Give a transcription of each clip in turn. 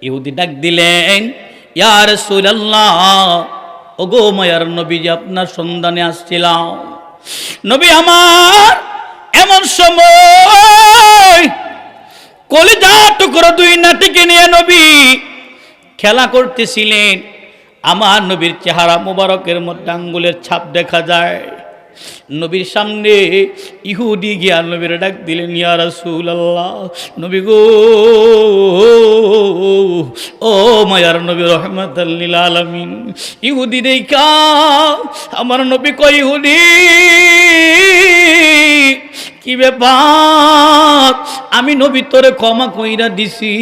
ইহুদি ডাক দিলেন, ইয়া রাসূলুল্লাহ, ওগো মায়ার নবীজি, আপনার সন্ধানে আসছিলাম। নবী আমার এমন সময় কলিজা টুকরো দুই নাতিকে নিয়ে নবী খেলা করতেছিলেন। আমার নবীর চেহারা মুবারকের মধ্যে আঙ্গুলের ছাপ দেখা যায়। নবীর সামনে ইহুদি গিয়া নবীর ডাক দিলেন, ইয়া রাসূলুল্লাহ, নবী গো, ও মায়ার নবী রাহমাতাল লিল আলামিন। ইহুদি দেখা আমার নবী কই, ইহুদি কি ব্যাপার? আমি নবী তোরে ক্ষমা কইরা দিছি,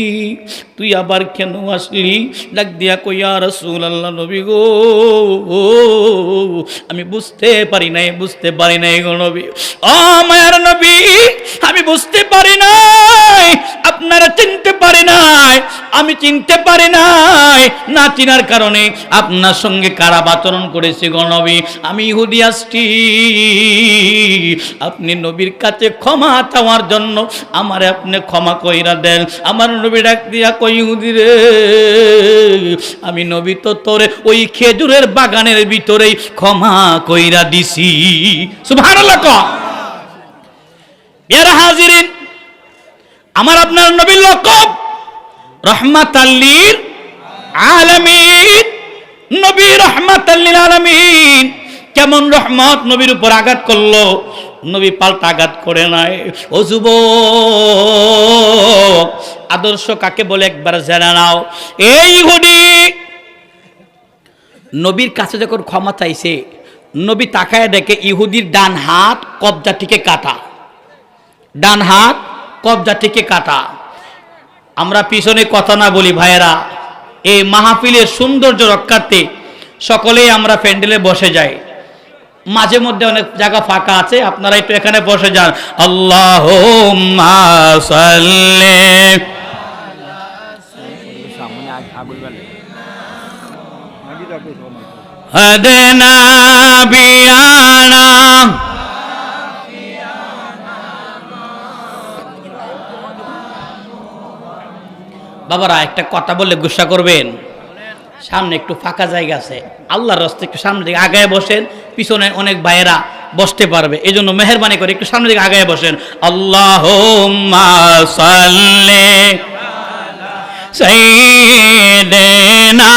তুই আবার কেন আসলি? ডাক দিয়া কই, ইয়া রাসূলুল্লাহ, নবী গো, আমি বুঝতে পারি নাই গো নবী। ও মায়ার নবী, আমি বুঝতে পারি নাই, আপনারা চিনতে পারি নাই, আমি চিনতে পারি নাই। না চিনার কারণে আপনার সঙ্গে খারাপ আচরণ করেছি গো নবী। আমি ইহুদি আসছি আপনি নবীর কাছে ক্ষমা চাওয়ার জন্য, আমারে আপনি ক্ষমা কইরা দেন। আমার নবী ডাক দিয়া কই, ইহুদি রে, আমি নবী তো তোরে ওই খেজুরের বাগানের ভিতরেই ক্ষমা কইরা দিছি। সুবহানাল্লাহ। প্রিয় হাজিরিন, আমার আপনার নবীর লকব রাহমাতাল লিল আলামিন। নবী রাহমাতাল লিল আলামিন। কেমন রহমত নবীর উপর আঘাত করলো, নবী পাল্টা আঘাত করে নাই। ও যুবক, আদর্শ কাকে বলে একবার জেনে নাও। এই ইহুদি নবীর কাছে যখন ক্ষমা চাইছে, নবী তাকায় দেখে ইহুদির ডান হাত কবজা থেকে কাটা, ডান হাত কবজা থেকে কাটা। আমরা পিছনে কথা না বলি ভাইয়েরা, এই মাহফিলের সৌন্দর্য রক্ষার্থে সকলেই আমরা প্যান্ডেলে বসে যাই। মাঝে মধ্যে অনেক জায়গা ফাঁকা আছে, আপনারা একটু এখানে বসে যান। আল্লাহুম্মা সাল্লি হাদানা বিয়ানা। বাবারা, একটা কথা বললে গুসা করবেন? সামনে একটু ফাঁকা জায়গা আছে, আল্লাহর রাস্তে একটু সামনে দিকে আগায় বসেন, পিছনে অনেক ভাইয়েরা বসতে পারবে, এই জন্য মেহরবানি করে একটু সামনে দিকে আগায় বসেন। আল্লাহুম্মা সাল্লি সাইয়্যিদিনা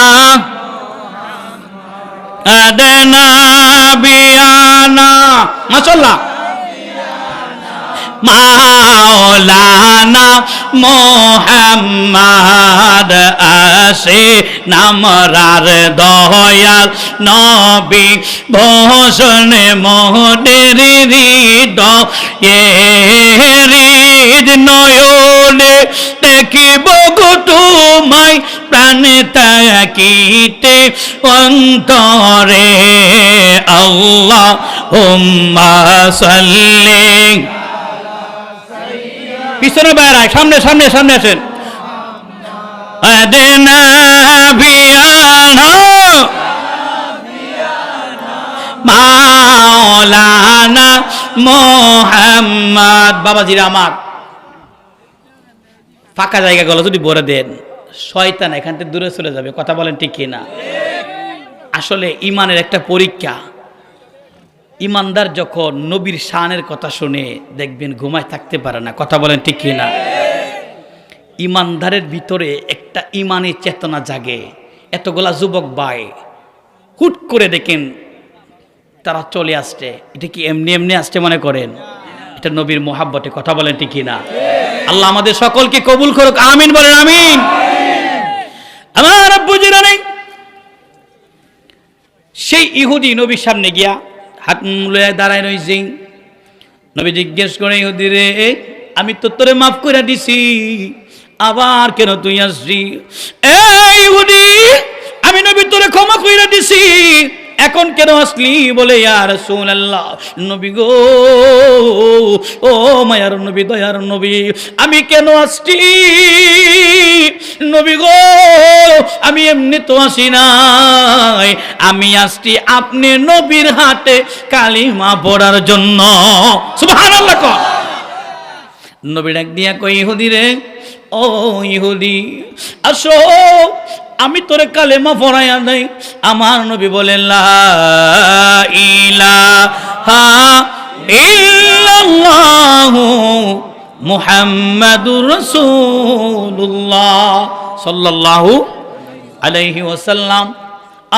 আদনা বিয়ানা। মাশাআল্লাহ। মাওলানা মোহাম্মদ আসে নামরার দয়াল নবী ভূষণ মোদের হৃদয়ের নয়নে দেখিব গো তোমায় প্রাণে তাকিতে অন্তরে। আল্লাহুম্মা সাল্লি। পিছনে বাইরে সামনে সামনে সামনে আসেন। আদনা বিয়ানা মাওলানা মোহাম্মদ। বাবাজিরা আমার, ফাঁকা জায়গাগুলো যদি ভরে দেন, শয়তান এখান থেকে দূরে চলে যাবে। কথা বলেন ঠিক কিনা? আসলে ইমানের একটা পরীক্ষা। ইমানদার যখন নবীর শানের কথা শুনে দেখবেন ঘুমায় থাকতে পারে না। কথা বলেন ঠিক কিনা? ইমানদারের ভিতরে একটা ইমানি চেতনা জাগে। এতগুলা যুবক ভাই হুট করে দেখেন তারা চলে আসছে, এটা কি এমনি এমনি আসছে মনে করেন? এটা নবীর মোহাব্বতে। কথা বলেন ঠিক কিনা? আল্লাহ আমাদের সকলকে কবুল করুক, আমিন বলেন আমিন। আমার আব্বুজিরা নেই, সেই ইহুদি নবীর সামনে গিয়া হাত মুলায় দাঁড়ায় রইছে। নবী জিজ্ঞেস করে, ইহুদি রে, আমি তো তোরে মাফ করে দিছি, আবার কেন তুই আসছি? এই ইহুদি, আমি নবী তোরে ক্ষমা করে দিছি, এখন কেন আসলি? বলে, ইয়া রাসূলুল্লাহ, নবী গো, ও মায়ার নবী, দয়ার নবী, আমি কেন আসছি? নবী গো, আমি এমনি তো আসি নাই, আমি আসছি আপনি নবীর হাতে কালিমা পড়ার জন্য। সুবহানাল্লাহ। নবী ডাক দিয়া কই, ইহুদি রে, ও ইহুদি আসো, আমি তোরে কালেমা পড়াইয়া দেই। আমার নবী বলেন লা ইলাহা ইল্লাল্লাহু মুহাম্মাদুর রাসূলুল্লাহ সাল্লাল্লাহু আলাইহি ওয়াসাল্লাম।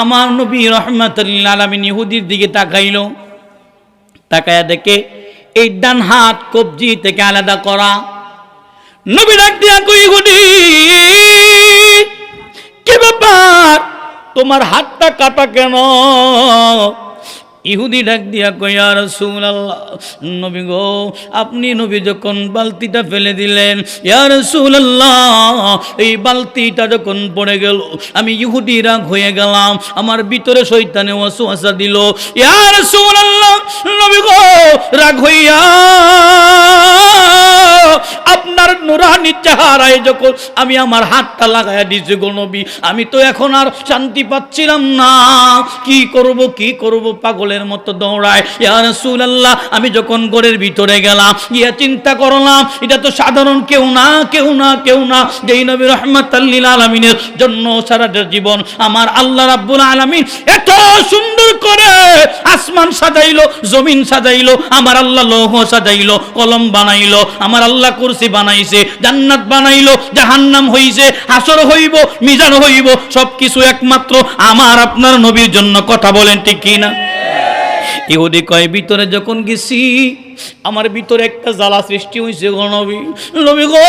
আমার নবী রাহমাতুল লিল আলামিন ইহুদির দিকে তাকাইলো, তাকায়া দেখে এই ডান হাত কবজি থেকে আলাদা করা। নবী ডাক দিয়া কই, ইহুদি কি ব্যাপার, তোমার হাতটা কাটা কেন? ইহুদি ডাক দিয়া কই, ইয়া রাসূলুল্লাহ, নবী গো, আপনি নবী যখন বালতিটা ফেলে দিলেন, ইয়া রাসূলুল্লাহ, এই বালতিটা যখন পড়ে গেল আমি ইহুদি রাগ হয়ে গেলাম, আমার ভিতরে শয়তানে ওয়াসওয়াসা দিল। ইয়া রাসূলুল্লাহ, নবী গো, রাগ হইয়া আপনার নুরানি চেহারায় যখন আমি আমার হাতটা লাগায়া দিয়েছি গো নবী, আমি তো এখন আর শান্তি পাচ্ছিলাম না। কি করব পাগলের মতো দৌড়ায়। ইয়া রাসূলুল্লাহ, আমি যখন ঘরের ভিতরে গেলাম, গিয়া চিন্তা করলাম এটা তো সাধারণ কেউ না যেই নবী রাহমাতুল লিল আলামিনের জন্য সারাটা জীবন আমার আল্লাহ রাব্বুল আলামিন এত সুন্দর করে আসমান সাজাইলো, জমিন সাজাইলো, আমার আল্লাহ লৌহ সাজাইলো, কলম বানাইলো, আমার আল্লাহ কুরসি বানাইছে, জান্নাত বানাইলো, জাহান্নাম হইছে, হাসর হইব, মিজান হইব, সবকিছু একমাত্র আমার আপনার নবীর জন্য। কথা বলেন ঠিক কি না? ইহুদি কয়, ভিতরে যখন গেছি আমার ভিতরে একটা জ্বালা সৃষ্টি হয়েছে গো নবী। নবী গো,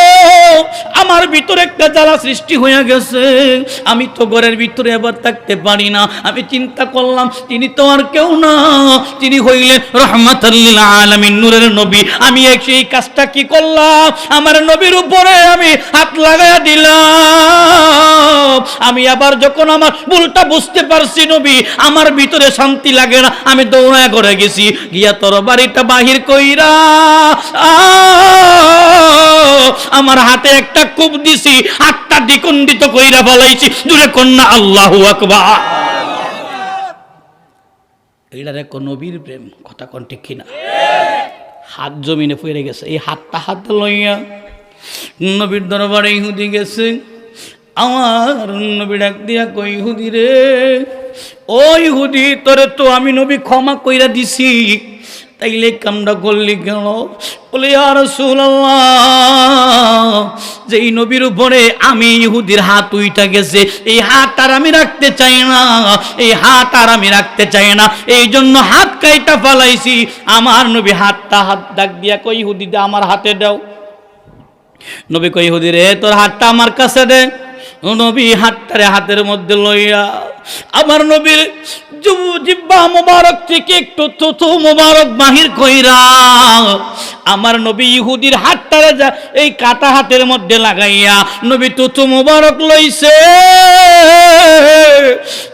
আমার ভিতরে একটা জ্বালা সৃষ্টি হয়ে গেছে, আমি তো ঘরের ভিতরে আবার থাকতে পারি না। আমি চিন্তা করলাম তিনি তো আর কেউ না, তিনি হইলেন রাহমাতুল লিল আলামিন, নূরের নবী। আমি এই কাজটা কি করলাম, আমার নবীর উপরে আমি হাত লাগায়া দিলাম। আমি আবার যখন আমার ভুলটা বুঝতে পারছি নবী, আমার ভিতরে শান্তি লাগে না, আমি দৌড়ায় করে গেছি, গিয়া তরবারিটা বাহির কইরা আমার হাতে একটা কূপ দিছি, হাতটা দ্বিখণ্ডিত কইরা ফলাইছি। দূরে কন্যা আল্লাহু আকবার। এইটা দেখো নবীর প্রেম। কথা কোন ঠিক কিনা? হাত জমিনে পড়ে গেছে, এই হাতটা হাতে লইয়া নবীর দরবারে ইহুদি গেছে। আমার নবী ডাক দিয়া কই, ইহুদি রে, ও ইহুদি, তোরে তো আমি নবী ক্ষমা কইরা দিছি, তাইলে কামটা করলি কেন? বলে, ইয়া রাসূলুল্লাহ, যেই নবীর উপরে আমি ইহুদির হাত উইঠা গেছে, এই হাত আর আমি রাখতে চাই না, এই হাত আর আমি রাখতে চাই না, এই জন্য হাত কাইটা ফালাইছি। আমার নবী হাত ডাক দিয়া কই, ইহুদি দে, আমার হাতে দাও। নবী কই, ইহুদি রে, তোর হাতটা আমার কাছে দে। নবী হাতটারে হাতের মধ্যে লইয়া আমার নবীর জিহ্বা মোবারক থেকে একটু থুথু মোবারক বাহির কইরা আমার নবী ইহুদির হাতটারে এই কাটা হাতের মধ্যে লাগাইয়া নবী থুথু মোবারক লইছে।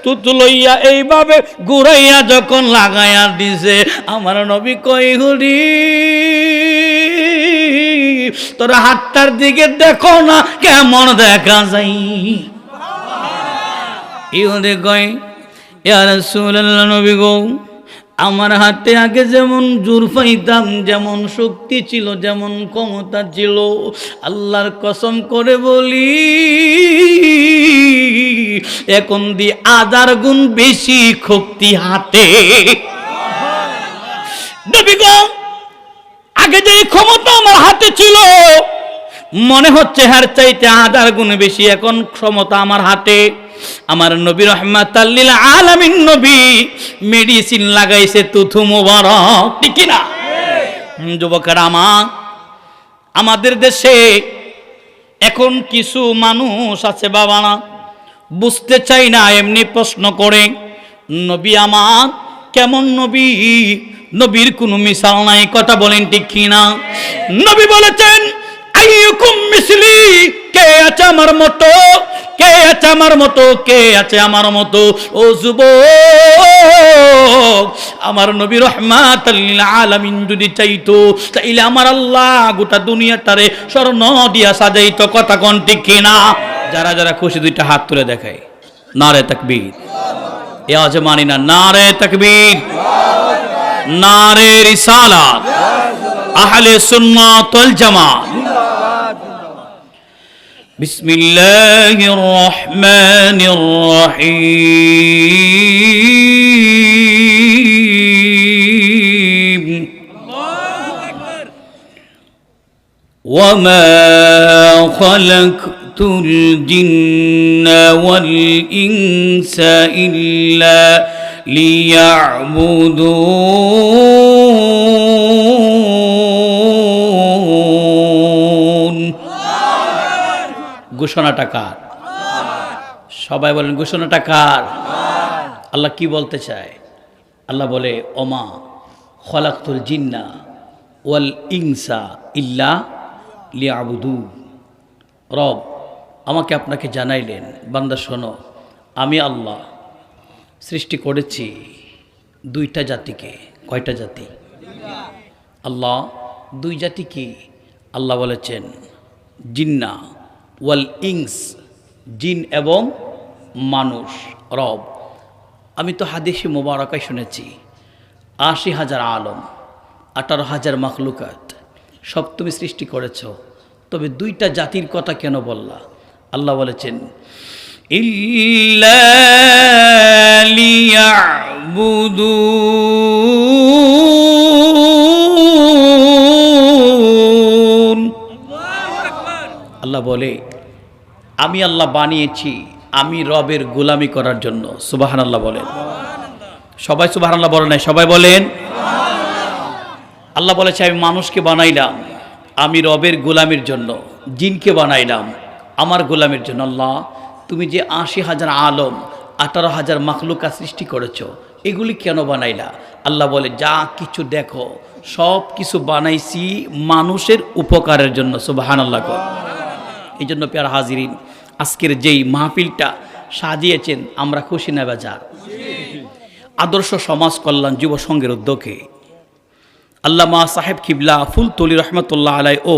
থুথু লইয়া এইভাবে ঘুরাইয়া যখন লাগাইয়া দিছে, আমার নবী কই, ইহুদি, তোর হাতটার দিকে দেখো না কেমন দেখা যায়। ইহুদি কয়, ইয়া রাসূলুল্লাহ, নবী গো, আমার হাতে আগে যেমন জোর পাইতাম, যেমন শক্তি ছিল, যেমন ক্ষমতা ছিল, আল্লাহর কসম করে বলি এখন দি 1000 গুণ বেশি শক্তি হাতে। নবী গো, আগে যে ক্ষমতা আমার হাতে ছিল মনে হচ্ছে হার চাইতে 1000 গুণ বেশি এখন ক্ষমতা আমার হাতে। আমার নবী রাহমাতুল লিল আলামিন নবী মেডিসিন লাগাইছে থুথু মোবারক, ঠিক না? যুবকেরা, আমাদের দেশে এখন কিছু মানুষ আছে বাবা না, বুঝতে চাই না, এমনি প্রশ্ন করে, নবী আমার কেমন নবী? নবীর কোনো মিসাল নাই। কথা বলেন ঠিক কিনা? নবী বলেছেন, আইয়ুকুম মিসলি, কে আছে আমার মতো, কে আছে আমার মতো, কে আছে আমার মতো? ও যুবক, আমার নবী রাহমাতুল লিল আলামিন যদি চাইতো তাইলে আমার আল্লাহ গোটা দুনিয়াটারে স্বর্ণ দিয়া সাজাইতো। কথা কোন ঠিক কিনা? যারা যারা খুশি দুইটা হাত তুলে দেখায়, নারে তাকবীর। এ আজ মানি না, নারে তাকবীর, নারে রিসালাত, আহলে সুন্নাত ওয়াল জামাত। বিসমিল্লাহির রহমানির রহিম وما خلقت الجن والإنس إلا ليعبدون ঘোষণাটা কার? সবাই বলেন ঘোষণাটা কার? আল্লাহ কি বলতে চায়? আল্লাহ বলে ওমা খলাকতুল জিন্না ওয়াল ইনসা ইল্লা লিয়াবুদুন। রব আমাকে আপনাকে জানাইলেন, বান্দা শোনো, আমি আল্লাহ সৃষ্টি করেছি দুইটা জাতিকে। কয়টা জাতি? আল্লাহ দুই জাতি কি? আল্লাহ বলেছেন জিন্না ওয়াল ইনস, জিন এবং মানুষ। রব আমি তো হাদিসে মোবারকায় শুনেছি ৮০,০০০ আলম, ১৮,০০০ মাখলুকাত সব তুমি সৃষ্টি করেছ, তবে দুইটা জাতির কথা কেন বললা? আল্লাহ বলেছেন ইল্লা লিয়াবুদুন। আল্লাহ বলে আমি আল্লাহ বানিয়েছি আমি রবের গোলামি করার জন্য। সুবহানাল্লাহ বলেন। সবাই সুবহানাল্লাহ বলেন নাই? সবাই বলেন। আল্লাহ বলেছে আমি মানুষকে বানাইলাম আমি রবের গোলামির জন্য, জিনকে বানাইলাম আমার গোলামির জন্য। আল্লাহ তুমি যে ৮০,০০০ আলম ১৮,০০০ মাখলুকা সৃষ্টি করেছ, এগুলি কেন বানাইলা? আল্লাহ বলে যা কিছু দেখো সব কিছু বানাইছি মানুষের উপকারের জন্য। সুবহানাল্লাহ। এই জন্য প্যারা হাজিরিন, আজকের যেই মাহফিলটা সাজিয়েছেন আমরা খুশি না বেজার? আদর্শ সমাজ কল্যাণ যুব সংঘের উদ্যোগে আল্লামা সাহেব কিবলা ফুলতলি রহমতুল্লাহ আলাই ও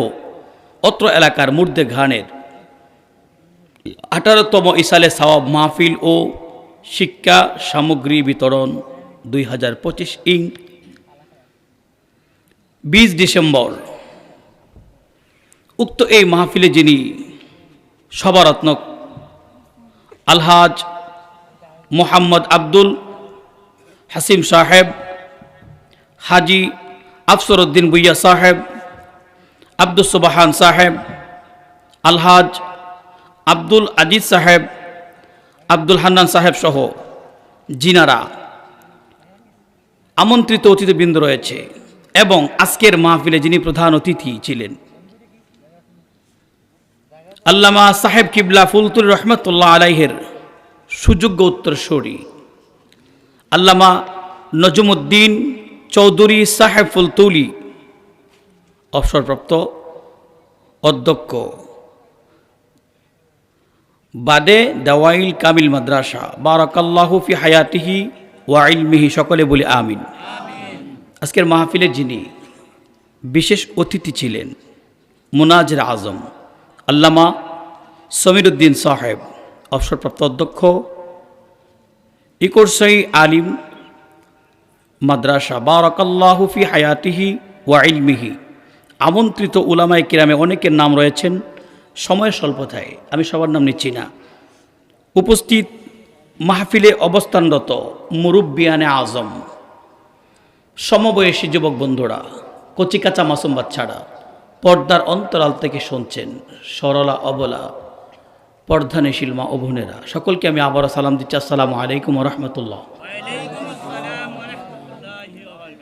অত্র এলাকার মুর্দে ঘানের ১৮তম ইসালে সওয়াব মাহফিল ও শিক্ষা সামগ্রী বিতরণ ২০২৫ ইং ২০ ডিসেম্বর। উক্ত এই মাহফিলে যিনি সভারত্ন আলহাজ মোহাম্মদ আব্দুল হাসিম সাহেব, হাজি আফসর উদ্দিন ভুইয়া সাহেব, আব্দুল সুবহান সাহেব, আলহাজ আব্দুল আজিজ সাহেব, আব্দুল হান্নান সাহেব সহ জিনারা আমন্ত্রিত অতিথিবৃন্দ রয়েছে এবং আজকের মাহফিলে যিনি প্রধান অতিথি ছিলেন আল্লামা সাহেব কিবলা ফুলতুলি রহমতুল্লাহ আলাইহের সুযোগ্য উত্তরসূরি আল্লামা নজমুদ্দিন চৌধুরী সাহেব ফুলতুলি, অবসরপ্রাপ্ত অধ্যক্ষ বাদে দাওয়াইল কামিল মাদ্রাসা, বারাকাল্লাহু ফি হায়াতিহি ওয়া ইলমিহি। সকলে বলি আমিন। আজকের মাহফিলে যিনি বিশেষ অতিথি ছিলেন মুনাজির আজম আল্লামা সমীর উদ্দিন সাহেব, অবসরপ্রাপ্ত অধ্যক্ষ ইকরসাই আলিম মাদ্রাসা, বারাকাল্লাহু ফি হায়াতিহি ওয়া ইলমিহি। আমন্ত্রিত উলামায়ে কিরামে অনেকের নাম রয়েছেন, সময় স্বল্পতায় আমি সবার নাম নিচ্ছি না। উপস্থিত মাহফিলে অবস্থানরত মুরব্বিয়ানে আজম, সমবয়সী যুবক বন্ধুরা, কচিকাচা মাসুম বাচ্চারা, পর্দার অন্তরাল থেকে শুনছেন, সরলা অবলা পর্দানেশীল মা ও বোনেরা, সকলকে আমি আবারও সালাম দিচ্ছি, আসসালামু আলাইকুম ওয়া রাহমাতুল্লাহ।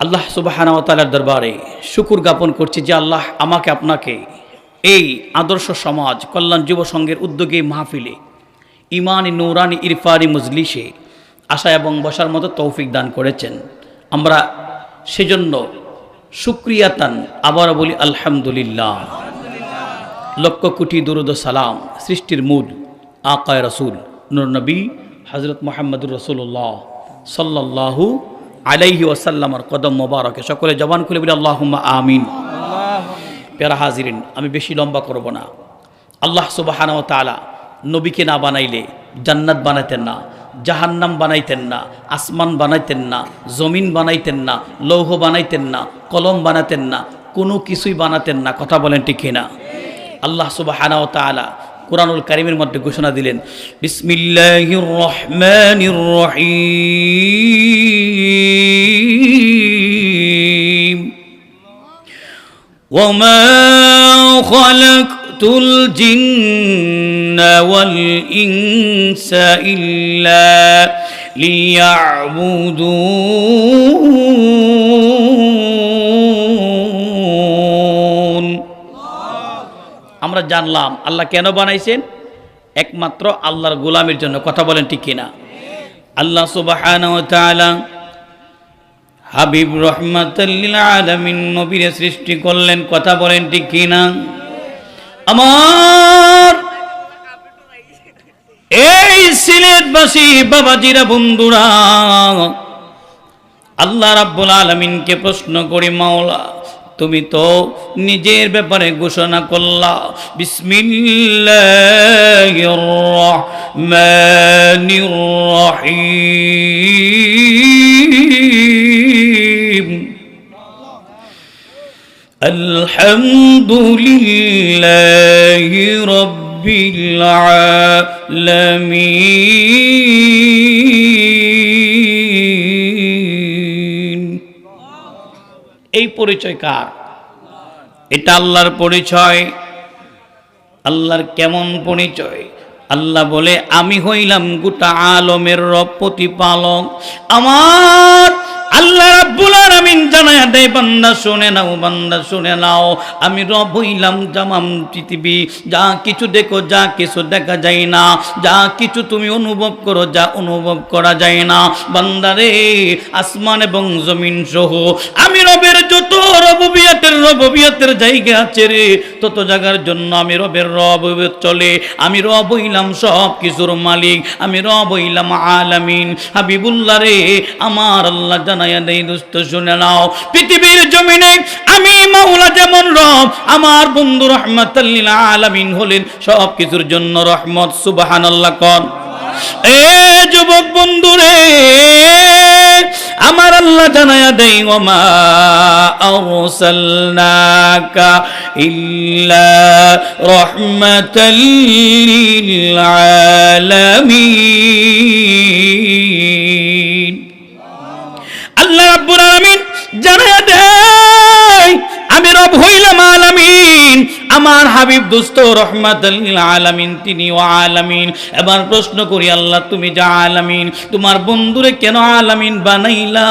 আল্লাহ সুবহানাহু ওয়া তাআলার দরবারে শুকর জ্ঞাপন করছি যে আল্লাহ আমাকে আপনাকে এই আদর্শ সমাজ কল্যাণ যুব সংঘের উদ্যোগে মাহফিলে ইমানি নূরানি ইরফানি মজলিসে আসা এবং বসার মতো তৌফিক দান করেছেন। আমরা সেজন্য শুকরিয়াতান আবারও বলি আলহামদুলিল্লাহ। লক্ষ কোটি দুরুদ ও সালাম সৃষ্টির মূল আকায়ে রাসূল নূর নবী হযরত মুহাম্মদুর রাসূলুল্লাহ সাল্লাল্লাহু আলাইহি ওয়াসাল্লামের কদম মোবারকে সকলে জবান খুলে বলি আল্লাহুম্মা আমিন। প্যারা হাজিরিন, আমি বেশি লম্বা করব না। আল্লাহ সুবহানাহু ওয়া তাআলা নবীকে না বানাইলে জান্নাত বানাইতেন না, জাহান্নাম বানাইতেন না, আসমান বানাইতেন না, জমিন বানাইতেন না, লৌহ বানাইতেন না, কলম বানাতেন না, কোনো কিছুই বানাতেন না। কথা বলেন ঠিক কিনা? আল্লাহ সুবহানাহু ওয়া তাআলা কুরআনুল কারীমের মধ্যে ঘোষণা দিলেন, বিসমিল্লাহির রহমানির রহিম, ওয়ামা খালাকতুল জিন্না ওয়াল ইনসা ইল্লা লিয়াবুদুন। আমরা জানলাম আল্লাহ কেন বানাইছেন, একমাত্র আল্লাহর গোলামের জন্য। কথা বলেন ঠিক কিনা? আল্লাহ সুবহানাহু ওয়া তাআলা হাবিব রাহমাতাল লিল আলামিন নবীর সৃষ্টি করলেন। কথা বলেন ঠিক কিনা? আমার এই সিলেটবাসী বাবাজিরা, বন্ধুরা, আল্লাহ রাব্বুল আলামিনকে প্রশ্ন করি, মাওলা তুমি তো নিজের ব্যাপারে ঘোষণা করলা, বিসমিল্লাহির রহমানির রহিম, আলহামদুলিল্লাহি রাব্বিল আলামিন। এই পরিচয় কার? এটা আল্লাহর পরিচয়। আল্লাহর কেমন পরিচয়? আল্লাহ বলে, আমি হইলাম গোটা আলমের রব, প্রতিপালক। আমার আল্লাহ রাব্বুল আলামিন জানায়া দেয়, বান্দা শুনে নাও, বান্দা শুনে নাও, আমি রব হইলাম জামাম পৃথিবী। যা কিছু দেখো, যা কিছু দেখা যায় না, যা কিছু তুমি অনুভব করো, যা অনুভব করা যায় না, বান্দারে আসমান এবং জমিন সহ আমি রবের যত রববিয়তের জায়গা আছে রে, তত জায়গার জন্য আমি রবের রববিয়ত চলে। আমি রব হইলাম সব কিছুর মালিক, আমি রব হইলাম আলামিন। হাবিবুল্লাহ রে, আমার আল্লাহ জানায়া দেই, দোস্ত শুনে নাও, পৃথিবীর জমিনে আমি মাওলা যেমন রব, আমার বন্ধু রাহমাতাল লিল আলামিন হলেন সব কিছুর জন্য রহমত। সুবহানাল্লাহ কোন। এ যুবক বন্ধু রে, আমার আল্লাহ জানায়া দেই, ওমা আরসালনাকা ইল্লা রাহমাতাল লিল আলামিন। আল্লাহ রাব্বুল আলামিন জানায়া দেয়, আমি রব হইলাম আলামিন, আমার হাবিব দোস্ত রহমাতাল লিল আলামিন, তিনি ও আলামিন। এবার প্রশ্ন করি, আল্লাহ তুমি যা আলামিন, তোমার বন্ধুরে কেন আলামিন বানাইলা?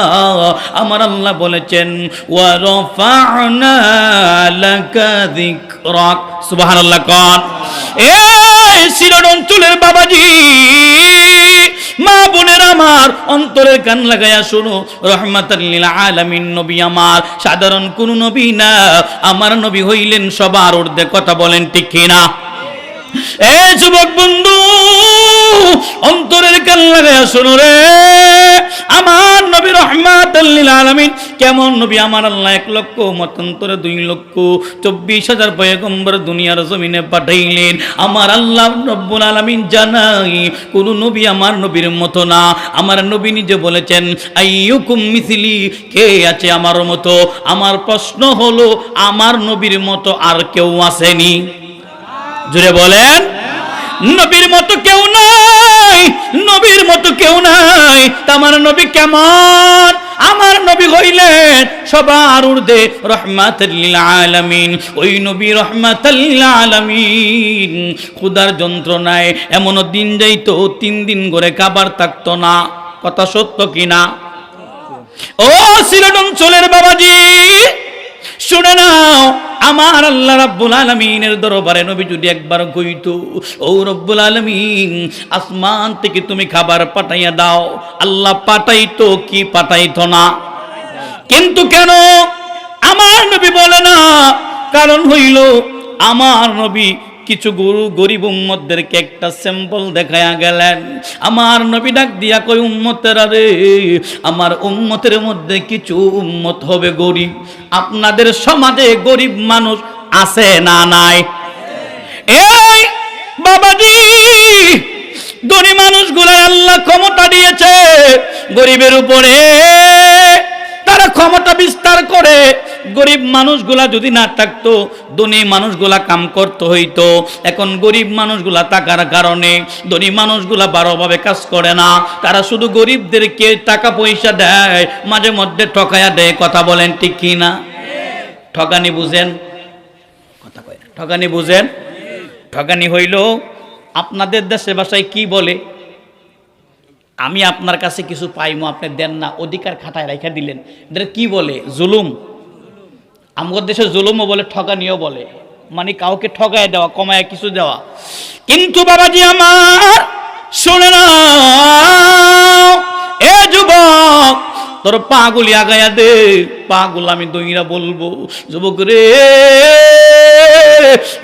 আমার আল্লাহ বলেছেন, ওয়া রাফা'না লাকা যিকরাক। সুবহানাল্লাহ কোন। এই সিলেট অঞ্চলের বাবাজি, মা বোনের আমার, অন্তরের কান লাগায়া শোনো, রহমাতাল লিল আলামিন নবী আমার সাধারণ কোন নবী না, আমার নবী হইলেন সবার ঊর্ধ্বে। কথা বলেন ঠিক কিনা? এ যুবক বন্ধু, অন্তরের কান লাগায়া শোনো রে, আমার নবী রহমাতাল লিল আলামিন কেমন নবী? আমার আল্লাহ 1 লক্ষ মতান্তরে 2,24,000 পয়গম্বর দুনিয়ার জমিনে পাঠাইলেন। আমার আল্লাহ রব্বুল আলামিন জানাই, কোন নবী আমার নবীর মতো না। আমার নবী নিজে বলেছেন, আইয়ুকুম মিসলি, কে আছে আমার মতো? আমার প্রশ্ন হলো, আমার নবীর মতো আর কেউ আসেনি? জুড়ে বলেন, নবীর মতো কেউ নাই, নবীর মতো কেউ নাই। আমার নবী কেমন? আমার নবী হইলেন সবার ঊর্ধ্বে রহমাতাল লিল আলামিন। ওই নবী রহমাতাল লিল আলামিন ক্ষুধার যন্ত্রণায় এমন দিন যাইতো 3 দিন করে খাবার থাকতো না। কথা সত্য কিনা? ও সিলেট অঞ্চলের বাবাজি, শুনে নাও, আমার আল্লাহ রাব্বুল আলামিনের দরবারে নবী যদি একবার কইতো, ও রব্বুল আলামিন, আসমান থেকে তুমি খাবার পাঠাইয়া দাও, আল্লাহ পাঠাইতো কি পাঠাইতো না? কিন্তু কেন আমার নবী বলে না? কারণ হইল, আমার নবী কিছু গরিব উম্মতদেরকে একটা স্যাম্পল দেখায়া গেলেন। আমার নবী ডাক দিয়া কই, উম্মতেরা রে, আমার উম্মতের মধ্যে কিছু উম্মত হবে গরিব। আপনাদের সমাজে গরিব মানুষ আছে না নাই? এই বাবাজি, ধনী মানুষগুলা আল্লাহ ক্ষমতা দিয়েছে গরিবের উপরে, তারা ক্ষমতা বিস্তার করে গরিব মানুষগুলা যদি না থাকতো, ধনী মানুষগুলা কাম করতে হইতো। এখন গরিব মানুষগুলা থাকার কারণে ধনী মানুষগুলা ভালোভাবে কাজ করে না, তারা শুধু গরিবদেরকে টাকা পয়সা দেয়, মাঝে মধ্যে ঠকায়া দেয়। কথা বলেন ঠিক কি না? ঠকানি বুঝেন? কথা কয় না। ঠকানি বুঝেন? ঠকানি হইল আপনাদের দেশে ভাষায় কি বলে, আমি আপনার কাছে কিছু পাইমো, আপনি দেন না, অধিকার খাটায় রাখা দিলেন, এটা কি বলে? জুলুম। আমাদের দেশে জুলুমও বলে, ঠকানিও বলে, মানে কাউকে ঠকায় দেওয়া, কমায় কিছু দেওয়া। কিন্তু বাবাজি আমার শুনে না, এ যুবক তোর পাগুলি আগায়া দে, পাগুলো আমি দইরা বলবো। যুবক রে,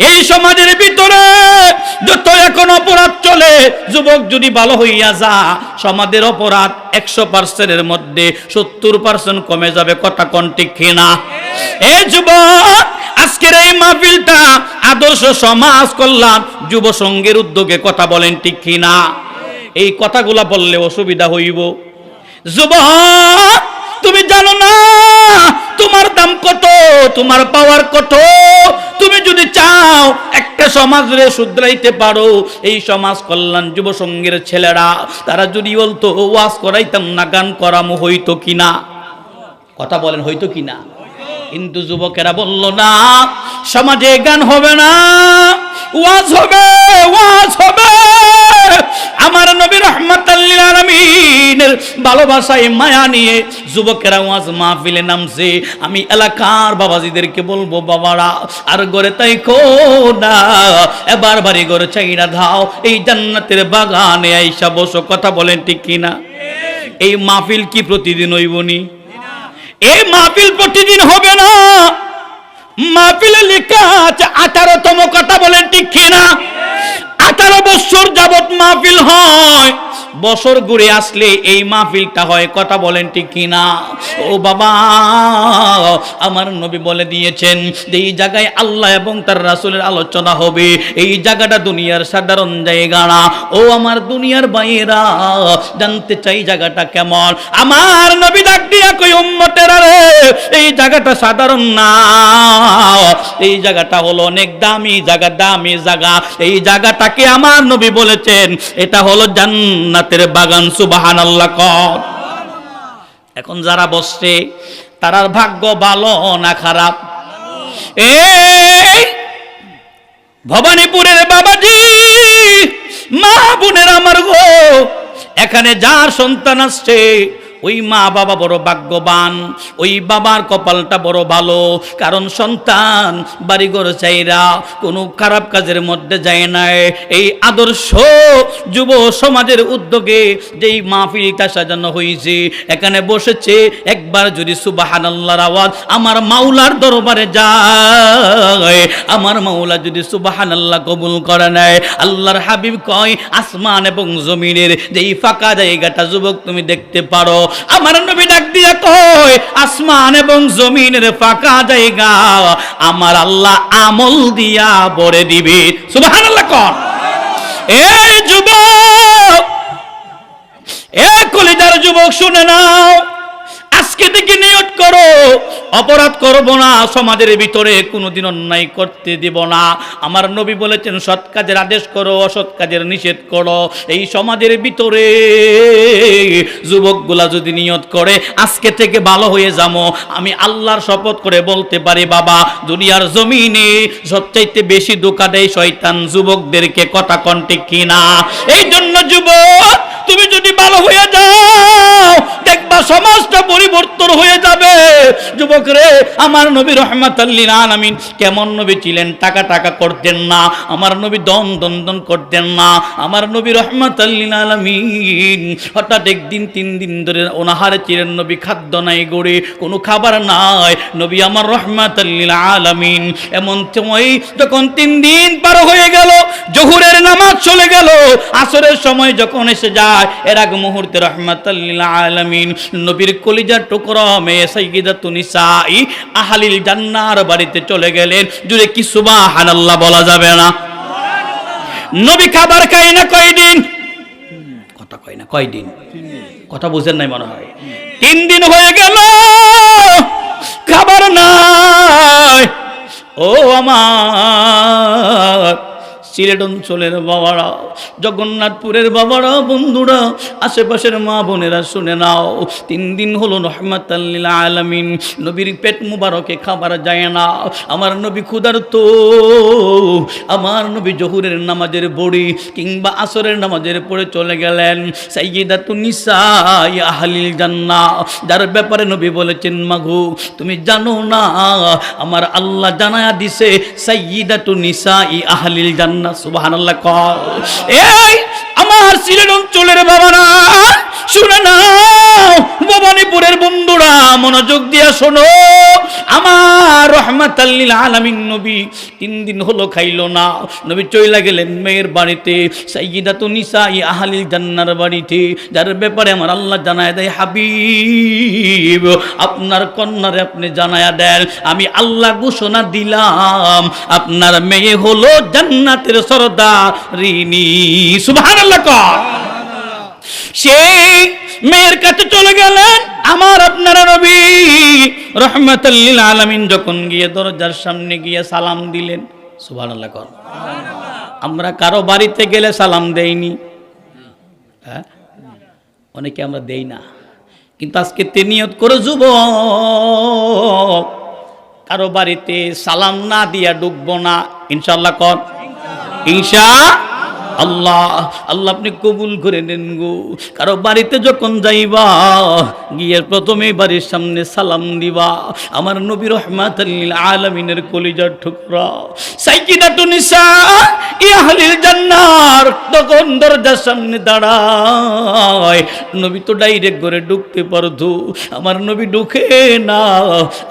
এই সমাজের ভিতরে যত এখন অপরাধ চলে, যুবক যদি ভালো হইয়া যা, সমাজের অপরাধ 100%-এর মধ্যে 70% কমে যাবে। কথা কোন ঠিক কিনা? এ যুবক, আজকের এই মাহফিলটা আদর্শ সমাজ কল্যাণ যুব সংঘের উদ্যোগে। কথা বলেন ঠিক কিনা? এই কথাগুলা বললে অসুবিধা হইব। যুবক, তুমি জানো না তোমার দাম কত, তোমার পাওয়ার কত। তুমি যদি চাও একটা সমাজে শুধরাইতে পারো, এই সমাজ কল্যাণ যুব সংঘের ছেলেরা তারা যদি বলতো ওয়াজ করাইতাম না, গান করামো, হইতো কিনা? কথা বলেন, হইতো কিনা? কিন্তু যুবকেরা বলল না, সমাজে গান হবে না, ওয়াজ হবে, ওয়াজ হবে। আমার নবী রাহমাতাল লিল আলামিনের ভালোবাসায় মায়া নিয়ে যুবকেরা ওয়াজ মাহফিলে নামছে। আমি এলাকার বাবাজিদেরকে বলবো, বাবারা আর ঘরে তাইকো না, এবার বাড়ি ঘরে চাইরা ধাও, এই জান্নাতের বাগানে আইসা বসো। কথা বলেন ঠিক কিনা? এই মাহফিল কি প্রতিদিন হইবনি? এই মাহফিল প্রতিদিন হবে না। মাহফিলে লেখা আছে 18তম। কথা বলেন ঠিক কিনা? 18 বছর যাবত মাহফিল হয়, বছর ঘুরে আসলে এই মাহফিলটা হয়। কথা বলেন ঠিক কিনা? ও বাবা, আমার নবী বলে দিয়েছেন যে এই জায়গায় আল্লাহ এবং তার রাসূলের আলোচনা হবে। এই জায়গাটা দুনিয়ার সাধারণ জায়গা না। ও আমার দুনিয়ার ভাইয়েরা, জানতে চাই জায়গাটা কেমন? আমার নবী ডাক দিয়া কই, উম্মতেরা রে, এই জায়গাটা সাধারণ না, এই জায়গাটা হলো অনেক দামি জায়গা, দামি জায়গা। এই জায়গাটাকে আমার নবী বলেছেন এটা হলো জান্নাতের বাগান। সুবহানাল্লাহ কর। এখন যারা বসছে তারার ভাগ্য ভালো না খারাপ? এই ভবানীপুরের বাবাজি, মা বোনের আমার গো, এখানে যার সন্তান আসছে ওই মা বাবা বড় ভাগ্যবান, ওই বাবার কপালটা বড় ভালো। কারণ সন্তান বাড়িঘর চাইরা কোনো খারাপ কাজের মধ্যে যায় না। এই আদর্শ যুব সমাজের উদ্যোগে যেই মাহফিলটা সাজানো হয়েছে, এখানে বসেছে, একবার যদি সুবহানাল্লাহর আওয়াজ আমার মাওলার দরবারে যায়, আমার মাওলা যদি সুবহানাল্লাহ কবুল করে নেয়, আল্লাহর হাবিব কয় আসমান এবং জমিনের যেই ফাঁকা জায়গাটা যুবক তুমি দেখতে পারো, আমার নবী ডাক দিয়া কয় আসমান এবং জমিনের ফাঁকা জায়গা আমার আল্লাহ আমল দিয়া ভরে দিবে। সুবহানাল্লাহ কর। এই যুবক, এ কলিজার যুবক, শুনে নাও, আজকে থেকে নিয়ত করো অপরাধ করব না, সমাজের ভিতরে কোনোদিন অন্যায় করতে দিব না। আমার নবী বলেছেন সৎ কাজের আদেশ করো, অসৎ কাজের নিষেধ করো। এই সমাজের ভিতরে যুবকগুলা যদি নিয়ত করে আজকে থেকে ভালো হয়ে যাবো, আমি আল্লাহর শপথ করে বলতে পারি বাবা, দুনিয়ার জমিনে সবচাইতে বেশি ধোঁকা দেয় শয়তান যুবকদেরকে। কথা কোন ঠিক কিনা? এই জন্য যুবক, তুমি যদি ভালো হয়ে যাও দেখবা সমাজটা পরিবর্তন হয়ে যাবে। যুবক রে, আমার নবী রাহমাতাল লিল আলামিন কেমন নবী ছিলেন? টাকা টাকা করতেন না, আমার নবী দন দন দন করতেন না। আমার নবী রাহমাতাল লিল আলামিন হঠাৎ একদিন 3 দিন ধরে অনাহারে ছিলেন। নবী খাদ্য নাই, গড়ে কোনো খাবার নাই। নবী আমার রাহমাতাল লিল আলামিন এমন সময় যখন 3 দিন পার হয়ে গেল, জোহরের নামাজ চলে গেল, আসরের সময় যখন এসে যায়, এর আগ মুহূর্তে রাহমাতাল লিল আলামিন নবীর কলিজার টুকরা মেয়ে সাইয়্যিদাতুন নিসাই আহলিল জান্নার বাড়িতে চলে গেলেন। জুড়ে কি সুবহানাল্লাহ বলা যাবে না? নবী খাবার খায় না কয়দিন? কথা কয় না কয়দিন? কথা বুঝেন নাই মনে হয়। 3 দিন হয়ে গেল, খাবার নাই। ও আমার সিলেট অঞ্চলের বাবারা, জগন্নাথপুরের বাবারা, বন্ধুরা, আশেপাশের মা বোনেরা শুনে নাও, 3 দিন হলো রহমাতাল লিল আলামিন নবীর পেট মুবারকে খাবার যায় না। আমার নবী ক্ষুধার্ত, আমার নবী জোহরের নামাজের পড়ে কিংবা আসরের নামাজের পড়ে চলে গেলেন সাইয়্যিদাতুন নিসাই আহলিল জান্নাহ, যার ব্যাপারে নবী বলেছেন, মাগো তুমি জানো না আমার আল্লাহ জানায়া দিছে সাইয়্যিদাতুন নিসাই আহলিল জান্নাহ। সুবহানাল্লাহ। কল এই আমার সিলেট অঞ্চলের বাবারা শুনে নাও, ভবানীপুরের বন্ধুরা মনোযোগ দিয়া শোনো, আমার রহমাতাল লিল আলামিন নবী 3 দিন হলো খাইলো না। নবী চইলা গেলেন মেয়ের বাড়িতে, সাইয়্যিদাতুন নিসাই আহলিল জান্নাহর বাড়িতে, যার ব্যাপারে আমার আল্লাহ জানায় দেয়, হাবিব আপনার কন্যারে আপনি জানায়া দেন আমি আল্লাহ ঘোষণা দিলাম আপনার মেয়ে হলো জান্নাতের সরদারিনী। সুবহানাল্লাহ। সেই মেয়ের কাছে চলে গেলেন আমার আপনার নবী রহমাতাল লিল আলামিন, যখন গিয়ে দরজার সামনে গিয়ে সালাম দিলেন। সুবহানাল্লাহ। আমরা কারো বাড়িতে গেলে সালাম দেইনি, হ্যাঁ অনেকে আমরা দেই না, কিন্তু আজকে নিয়ত করে যুবক কারো বাড়িতে সালাম না দিয়া ঢুকবো না ইনশাআল্লাহ। কর ইনশাআল্লাহ। আল্লাহ আপনি কবুল করে নেন গো। কারো বাড়িতে যখন যাইবা গিয়ে প্রথমে বাড়ির সামনে সালাম দিবা, আমার নবী রহমাতাল লিল আলামিনের কলিজার টুকরা সাইয়্যিদাতুন নিসাই আহলিল জান্নাহ তখন দরজার সামনে দাঁড়ায়। নবী তো ডাইরেক্ট ঘরে ঢুকতে পারতো, আমার নবী ঢুকে না,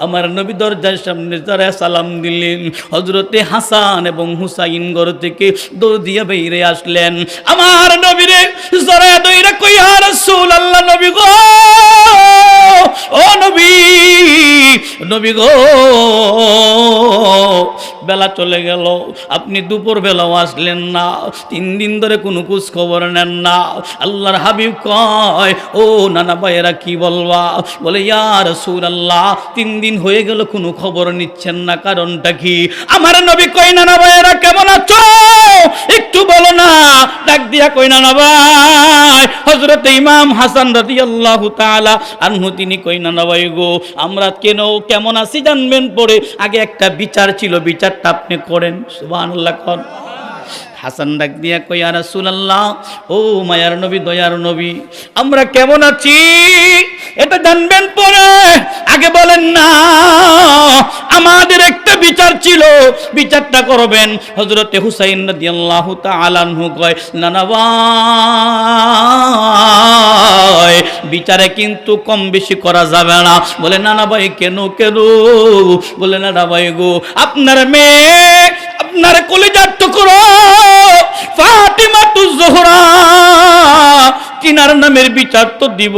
আমার নবী দরজার সামনে দাঁড়ায় সালাম দিলেন। হযরতে হাসান এবং হুসাইন ঘর থেকে দৌড় দিয়ে বেরিয়ে আসলেন, আমার নবীরে জড়ায়া দইরা কই, ইয়া রাসূলুল্লাহ, নবী গো, ও নবী, নবী গো, বেলা চলে গেল, আপনি দুপুর বেলাও আসলেন না, 3 দিন ধরে কোনো খোঁজ খবর নেন না। আল্লাহর হাবিব কয়, ও নানা ভাইয়েরা কি বলবা? বলে, ইয়া রাসূলুল্লাহ 3 দিন হয়ে গেল কোনো খবর নিচ্ছেন না, কারণটা কি? আমার নবী কয়, নানা ভাইয়েরা কেমন আছো একটু বলো না। ডাক দিয়া কই, নানা ভাই, হযরত ইমাম হাসান রাদিয়াল্লাহু তাআলা আনহু তিনি কই, নানা ভাই গো, আমরা কেমন আছি জানবেন পরে, আগে একটা বিচার ছিল, বিচারটা আপনি করেন। সুবহানাল্লাহ। হাসান ডাক দিয়া কই, ইয়া রাসূলুল্লাহ, ও মায়ার নবী, দয়ার নবী, আমরা কেমন আছি এটা জানবেন পরে, আগে বলেন না আমাদের একটা বিচার ছিল, বিচারটা করবেন। হযরতে হুসাইন রাদিয়াল্লাহু তাআলা আনহু কয়, নানা ভাই বিচারে কিন্তু কম বেশি করা যাবে না। বলে, নানা ভাই কেন কেন? বলে, নানা ভাই গো, আপনার মেয়ে, আপনার কলিজার টুকরো ফাতিমাতুজ জোহরা তিনার নামের বিচার তো দিব,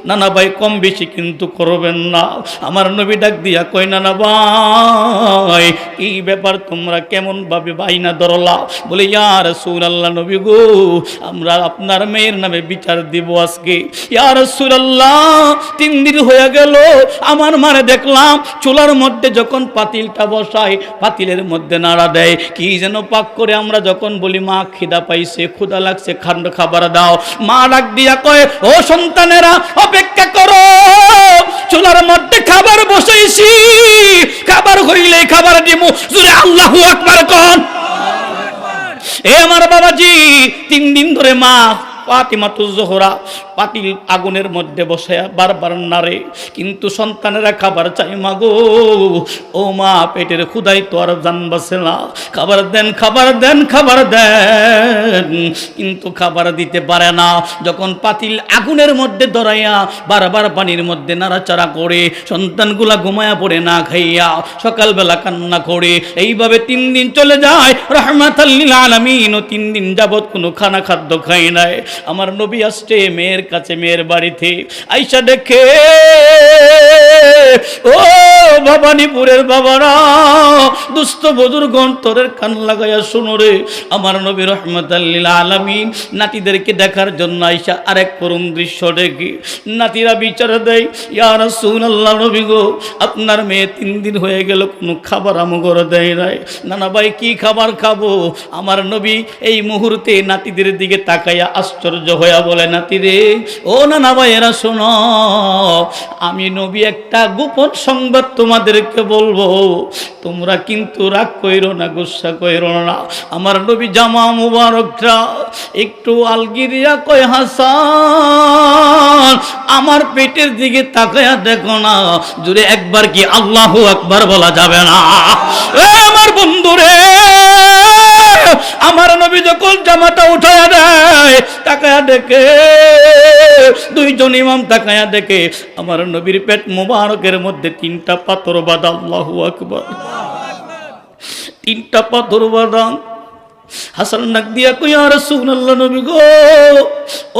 নানা ভাই কম বেশি কিন্তু করবেন না। আমার নবী ডাক দিয়া কই, নানা ভাই এই ব্যাপার তোমরা কেমন ভাবে বাইনা ধরলা? বলে, ইয়া রাসূলুল্লাহ, নবী গো, আমরা আপনার মেয়ের নামে বিচার দিব আজকে। ইয়া রাসূলুল্লাহ 3 দিন হয়ে গেল, আমার মারে দেখলাম চুলার মধ্যে যখন পাতিলটা বসায়, পাতিলের মধ্যে নাড়া দেয়, কি যেন পাক করে। আমরা যখন বলি, মা খিদা পাইছে, ক্ষুধা লাগছে, খাবার দাও, মা ডাক দিয়া কয়, ও সন্তানেরা অপেক্ষা করো, চুলার মধ্যে খাবার বসাইছি, খাবার হইলে খাবার দিব। জোরে আল্লাহু আকবার কোন। এ আমার বাবাজি, 3 দিন ধরে মা ফাতিমাতুজ জোহরা পাতিল আগুনের মধ্যে বসে বারবার নাড়ে, কিন্তু সন্তানেরা খাবার চাই, মা গো, ও মা পেটের ক্ষুধাই তো আর জান বাঁচে না, খাবার দেন, খাবার দেন, খাবার দেন, কিন্তু খাবার দিতে পারে না। যখন পাতিল আগুনের মধ্যে ধরাইয়া বারবার পানির মধ্যে নাড়াচাড়া করে, সন্তানগুলা ঘুমায়া পড়ে না খাইয়া, সকালবেলা কান্না করে, এইভাবে 3 দিন চলে যায়। রহমাতাল লিল আলামিন 3 দিন যাবত কোনো খাদ্য খায় নাই। আমার নবী আসছে মেয়ের কাছে, মেয়ের বাড়িতে আইসা দেখে ও ভবানীপুরের বাবারা, দুস্থ বুজুর্গণ তোরের কান লাগাইয়া শুনো রে, আমার নবী রহমাতাল লিল আলামিন নাতিদেরকে দেখার জন্য আইসা আরেক করুণ দৃশ্য দেখি। নাতিরা বিচার দেয়, ইয়া রাসূলুল্লাহ নবী গো, আপনার মেয়ে 3 দিন হয়ে গেল কোনো খাবার আমগর দেয় নাই। নানা ভাই কি খাবার খাবো? আমার নবী এই মুহূর্তে নাতিদের দিকে তাকাইয়া আশ্চর্য হইয়া বলে, নাতি রে, ও নানা ভাইয়েরা শোনো, আমি নবী একটা গোপন সংবাদ তোমাদেরকে বলবো, তোমরা কিন্তু রাগ কইরো না, গুসা কইরো না। আমার নবী জামা মুবারকটা একটু আলগিরিয়া কয়, হাসান আমার পেটের দিকে তাকায়া দেখো না, জুড়ে একবার কি আল্লাহু আকবার বলা যাবে না? আমার বন্ধুরে, আমার নবী যখন জামাটা উঠায়া দেয়, তাকায়া দেখে, দুইজন ইমাম তাকায়া দেখে আমার নবীর পেট মুবারকের মধ্যে 3টা পাথর বাঁধা। আল্লাহু আকবার, 3টা পাথর বাঁধা। হাসান ডাক দিয়া কই, ইয়া রাসূলুল্লাহ নবী গো,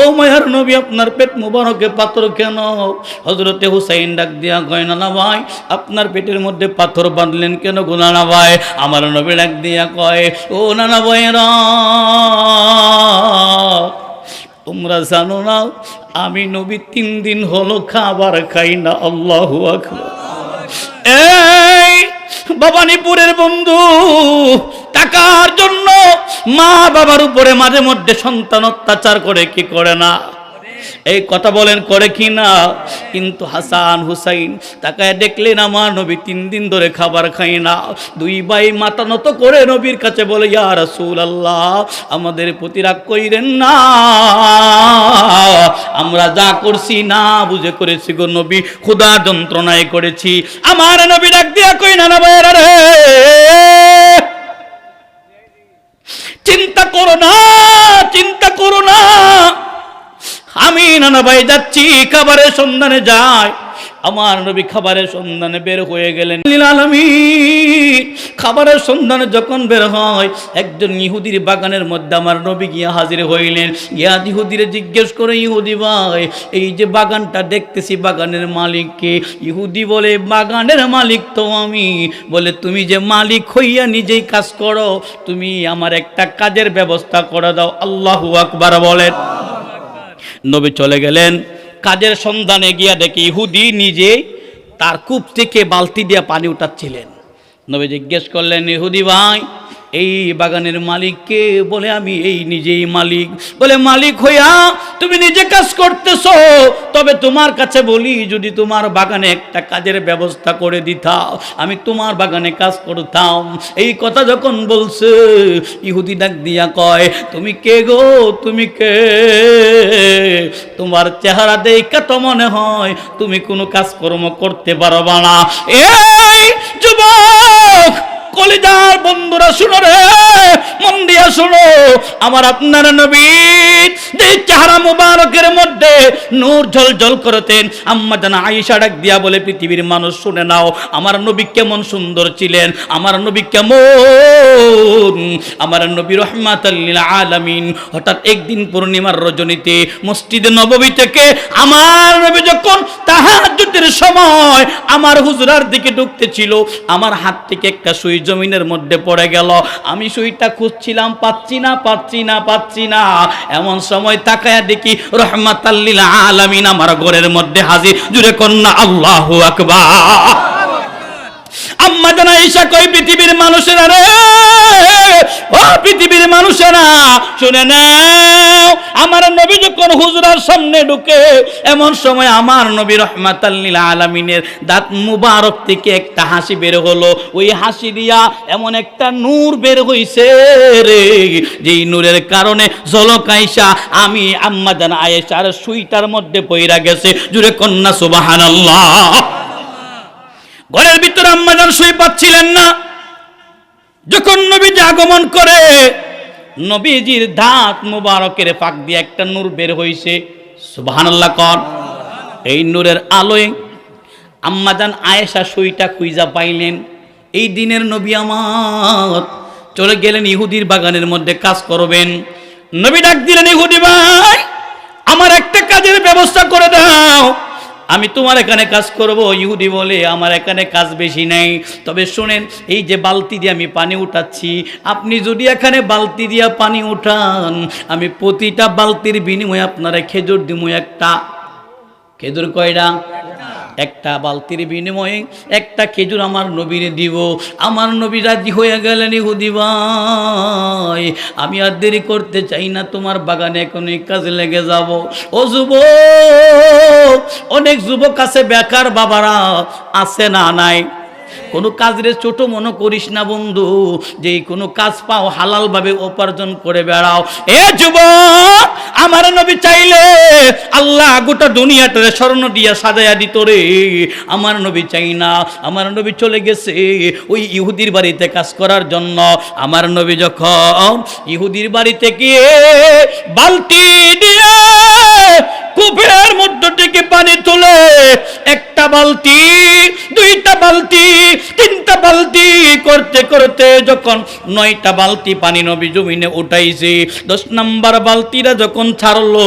ও মায়ার নবী আপনার পেট মুবারকে পাথর কেন? হযরতে হুসাইন ডাক দিয়া কয়, নানা ভাই আপনার পেটের মধ্যে পাথর বাঁধলেন কেন গো নানা ভাই? আমার নবী ডাক দিয়া কয়, ও নানা ভাইরা, তোমরা জানো না আমি নবী 3 দিন হলো খাবার খাই না। আল্লাহু আকবার। এই ভবানীপুরের বন্ধু, টাকার জন্য মা বাবার উপরে মাঝে মধ্যে সন্তান অত্যাচার করে কি করে না? এই কথা বলেন, করে কি না? কিন্তু হাসান হুসাইন তাকায় দেখলেন আমার নবী 3 দিন ধরে খাবার খায় না। 2 ভাই মাথা নত করে নবীর কাছে বলে, ইয়া রাসূলুল্লাহ আমাদের প্রতি রাগ কইরেন না, আমরা যা করছি না বুঝে করেছি গো নবী, ক্ষুধা যন্ত্রণায় করেছি। আমার নবী ডাক দিয়া কই, না না ভাইরা রে, চিন্তা করো না, চিন্তা করো না, আমি নানা ভাই যাচ্ছি, খাবারের সন্ধানে যাই। আমার নবী খাবারের সন্ধানে বের হয়ে গেলেন। খাবারের সন্ধানে যখন বের হয়, একজন ইহুদির বাগানের মধ্যে আমার নবী গিয়া হাজির হইলেন। গিয়া ইহুদিরে জিজ্ঞেস করে, ইহুদি ভাই এই যে বাগানটা দেখতেছি, বাগানের মালিক কে? ইহুদি বলে, বাগানের মালিক তো আমি। বলে, তুমি যে মালিক হইয়া নিজেই কাজ করো, তুমি আমার একটা কাজের ব্যবস্থা করে দাও। আল্লাহু আকবার বলেন। নবী চলে গেলেন, কাজের সন্ধানে গিয়া দেখে ইহুদি নিজে তার কূপ থেকে বালতি দিয়ে পানি উঠাচ্ছিলেন। নবী জিজ্ঞেস করলেন, ইহুদি ভাই এই বাগানের মালিক কে? বলে, আমি এই নিজেই মালিক। বলে, মালিক হইয়া তুমি নিজে কাজ করতেছো, তবে তোমার কাছে বলি, যদি তোমার বাগানে একটা কাজের ব্যবস্থা করে দিতাম, আমি তোমার বাগানে কাজ করতাম। এই কথা যখন বলছে, ইহুদি ডাক দিয়া কয়, তুমি কে গো, তুমি কে? তোমার চেহারা দেখে তো মনে হয় তুমি কোনো কাজকর্ম করতে পারবা না। এই যুবক কলিজার বন্ধুরা শুনো রে, মন দিয়া শুনো, আমার আপনার নবী যে চেহারা মুবারকের মধ্যে নূর ঝলঝল করতেন, আম্মা জানা আয়েশা ডাক দিয়া বলে, পৃথিবীর মানুষ শুনে নাও আমার নবী কেমন সুন্দর ছিলেন, আমার নবী কেমন। আমার নবী রহমাতাল লিল আলামিন হঠাৎ একদিন পূর্ণিমার রজনীতে মসজিদে নববী থেকে আমার নবী যখন তাহাজ্জুদের সময় আমার হুজরার দিকে ঢুকতেছিল, আমার হাত থেকে একটা সুই জমিনের মধ্যে পড়ে গেল। আমি সুইটা খুঁজছিলাম, পাচ্ছি না, পাচ্ছি না, পাচ্ছি না। এমন সময় তাকায়া দেখি রহমাতাল লিল আলামিন আমার ঘরের মধ্যে হাজির। জুড়ে কন্যা আল্লাহু আকবার। আম্মা জানা আয়েশা কই, পৃথিবীর মানুষেরা রে, ও পৃথিবীর মানুষেরা শুনে নাও, আমার নবী যখন হুজরার সামনে ঢুকে, এমন সময় আমার নবী রহমাতাল লিল আলামিনের দাঁত মুবারক থেকে একটা হাসি বের হলো। ওই হাসি দিয়া এমন একটা নূর বের হইছে রে, যেই নূরের কারণে ঝলক আয়েশা আমি আম্মা জানা আয়েশার সুইটার মধ্যে পইরা গেছে। জুড়ে কন্যা সুবহানাল্লাহ। ঘরের ভিতরে আম্মা জান শুয়ে পাচ্ছিলেন না। যখন নবীজি আগমন করে, নবীজির দাঁত মুবারকের ফাঁক দিয়ে একটা নূর বের হইছে। সুবহানাল্লাহ কর। এই নূরের আলোয় আম্মা জান আয়েশা সুইটা খুঁজা পাইলেন। এই দিনের নবী আমার চলে গেলেন ইহুদির বাগানের মধ্যে কাজ করবেন। নবী ডাক দিলেন, ইহুদি ভাই আমি তোমার এখানে কাজ করব। ইহুদি বলে আমার এখানে কাজ বেশি নেই, তবে শোনেন, এই যে বালতি দিয়ে আমি পানি উঠাচ্ছি, আপনি যদি এখানে বালতি দিয়ে পানি উঠান, আমি প্রতিটা বালতির বিনিময়ে আপনারা খেজুর দিব একটা। খেজুর কয়টা? একটা বালতির বিনিময়ে একটা খেজুর আমার নবীরে দিব। আমার নবী রাজি হয়ে গেলেন, ইহুদি ভাই আমি আর দেরি করতে চাই না, তোমার বাগানে এখনই কাজে লেগে যাব। ও যুবক, অনেক যুবক আছে বেকার, বাবারা আছে না নাই? কোনো কাজরে ছোট মনে করিস না বন্ধু, যে কোনো কাজ পাও হালাল ভাবে উপার্জন করে বেড়াও। এ যুবক, আমার নবী চাইলে আল্লাহ গোটা দুনিয়াটারে স্বর্ণ দিয়া সাজায়া দিত রে। আমার নবী চাই না, আমার নবী চলে গেছে ওই ইহুদির বাড়িতে কাজ করার জন্য। আমার নবী যখন ইহুদির বাড়িতে গিয়ে বালতি দিয়ে কূপের মধ্য থেকে পানি তুলে, একটা বালতি, দুইটা বালতি, তিনটা বালতি করতে করতে যখন 9টা বালতি পানি নবী জমিনে উঠাইছে, 10 নাম্বার বালতিটা যখন ছাড়লো,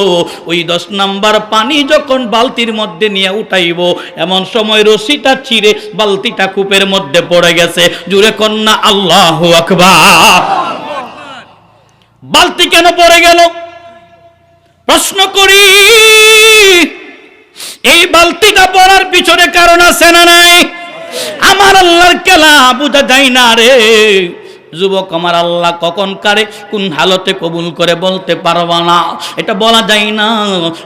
ওই 10 নাম্বার পানি যখন বালতির মধ্যে নিয়ে উঠাইব, এমন সময় রশিটা ছিঁড়ে বালতিটা কূপের মধ্যে পড়ে গেছে। জুড়ে কন্যা আল্লাহু আকবার। বালতি কেন পড়ে গেল প্রশ্ন করি? এই বালতিটা পড়ার পিছনে কারণ আছে না নাই? আমার আল্লাহর খেলা বুঝা যায় না রে যুবক। আমার আল্লাহ কখন কারে কোন হালতে কবুল করে বলতে পারবা না, এটা বলা যায় না,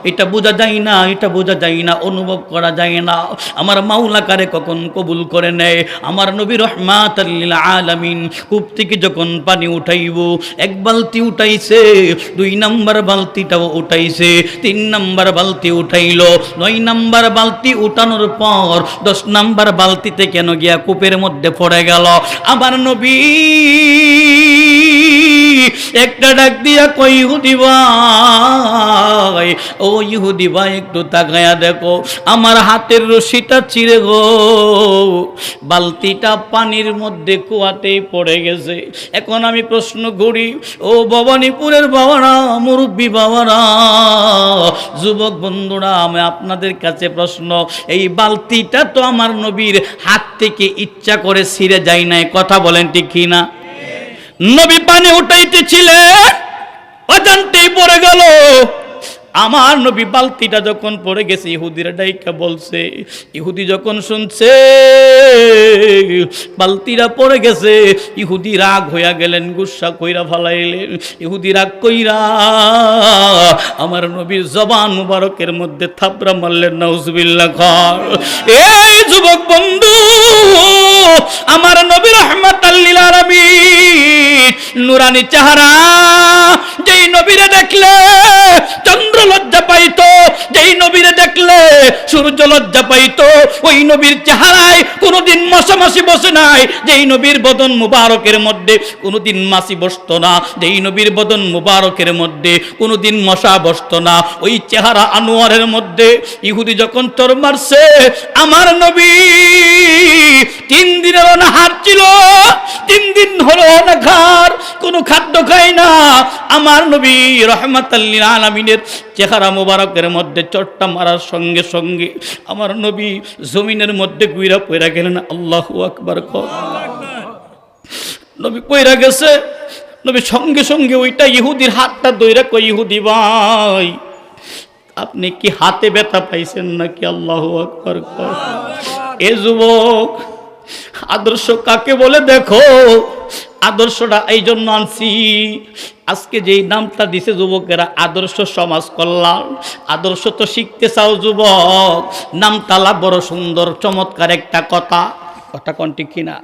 এটা বোঝা যায় না, এটা বোঝা যায় না, অনুভব করা যায় না। আমার মাওলা কারে কখন কবুল করে নেয়। আমার নবী রহমাতাল লিল আলামিন কূপ থেকে যখন পানি উঠাইব, এক বালতি উঠাইছে, 2 নাম্বার বালতিটাও উঠাইছে, 3 নাম্বার বালতি উঠাইলো, 9 নাম্বার বালতি উঠানোর পর 10 নাম্বার বালতিতে কেন গিয়া কূপের মধ্যে পড়ে গেল? আমার নবী একটা ডাক দিয়া কই, ইহুদি ভাই, ও ইহুদি ভাই একটু তাকায়া দেখো, আমার হাতের রশিটা ছিঁড়ে গো, বালতিটা পানির মধ্যে কুয়াতেই পড়ে গেছে। এখন আমি প্রশ্ন করি, ও ভবানীপুরের বাবারা, মুরব্বী বাবারা, যুবক বন্ধুরা, আমি আপনাদের কাছে প্রশ্ন, এই বালতিটা তো আমার নবীর হাত থেকে ইচ্ছা করে ছিঁড়ে যায় নাই, কথা বলেন ঠিক কিনা? নবী পানি উঠাইতেছিলেন, অজান্তেই পড়ে গেল। আমার নবী বালতিটা যখন পড়ে গেছে, ইহুদিরা ডাইকা বলছে। ইহুদি যখন শুনছে বালতিটা পড়ে গেছে, ইহুদি রাগ হইয়া গেলেন, গুসা কইরা ফালাইলেন। ইহুদি রাগ কইরা আমার নবীর জবান মুবারকের মধ্যে থাপড়া মারলেন, নাউজুবিল্লাহ। এই যুবক বন্ধু, আমার নবী রাহমাতাল লিল আলামিন নুরানি চেহারা, যেই নবীরে দেখলে চন্দ্র লজ্জা পাইতো, যেই নবীরে দেখলে সূর্য লজ্জা পাইতো, ওই নবীর চেহারায় কোনোদিন মশা মাছি বসে নাই। যেই নবীর বদন মুবারকের মধ্যে কোনোদিন মাছি বসতো না, যেই নবীর বদন মুবারকের মধ্যে কোনোদিন মশা বসতো না, ওই চেহারা আনোয়ারের মধ্যে ইহুদি যখন চর মারছে, আমার নবী 3 দিনের অনাহার ছিল, 3 দিন হলো অনাহার, কোনো খাদ্য খায় না। আমার নবী রহমাতাল লিল আলামিনের চেহারা মুবারকের মধ্যে চট্টা মারার সঙ্গে সঙ্গে আমার নবী জমিনের মধ্যে গুইরা পইরা গেলেন। আল্লাহু আকবার। নবী পইরা গেছে, নবী সঙ্গে সঙ্গে ওইটা ইহুদির হাতটা ধইরা কই, ইহুদি ভাই আপনি কি হাতে ব্যথা পাইছেন নাকি? আল্লাহু আকবার। এ যুবক, আদর্শ কাকে বলে দেখো, আদর্শটা এই জন্য আনছি, আজকে যেই নামটা দিছে যুবকেরা, আদর্শ সমাজ কল্যাণ। আদর্শ তো শিখতে চাও যুবক, নামটালা বড় সুন্দর চমৎকার একটা কথা, কথা কোনটি কিনা?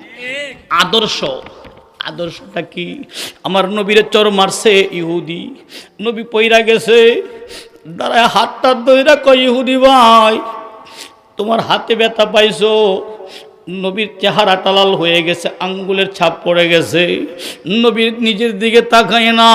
আদর্শ, আদর্শটা কি? আমার নবীরে চর মারছে ইহুদি, নবী পইরা গেছে, দাঁড়ায় হাতটা ধইরা কই, ইহুদি ভাই তোমার হাতে ব্যথা পাইছো? নবীর চেহারাটা লাল হয়ে গেছে, আঙ্গুলের ছাপ পড়ে গেছে। নবীর নিজের দিকে তাকায় না,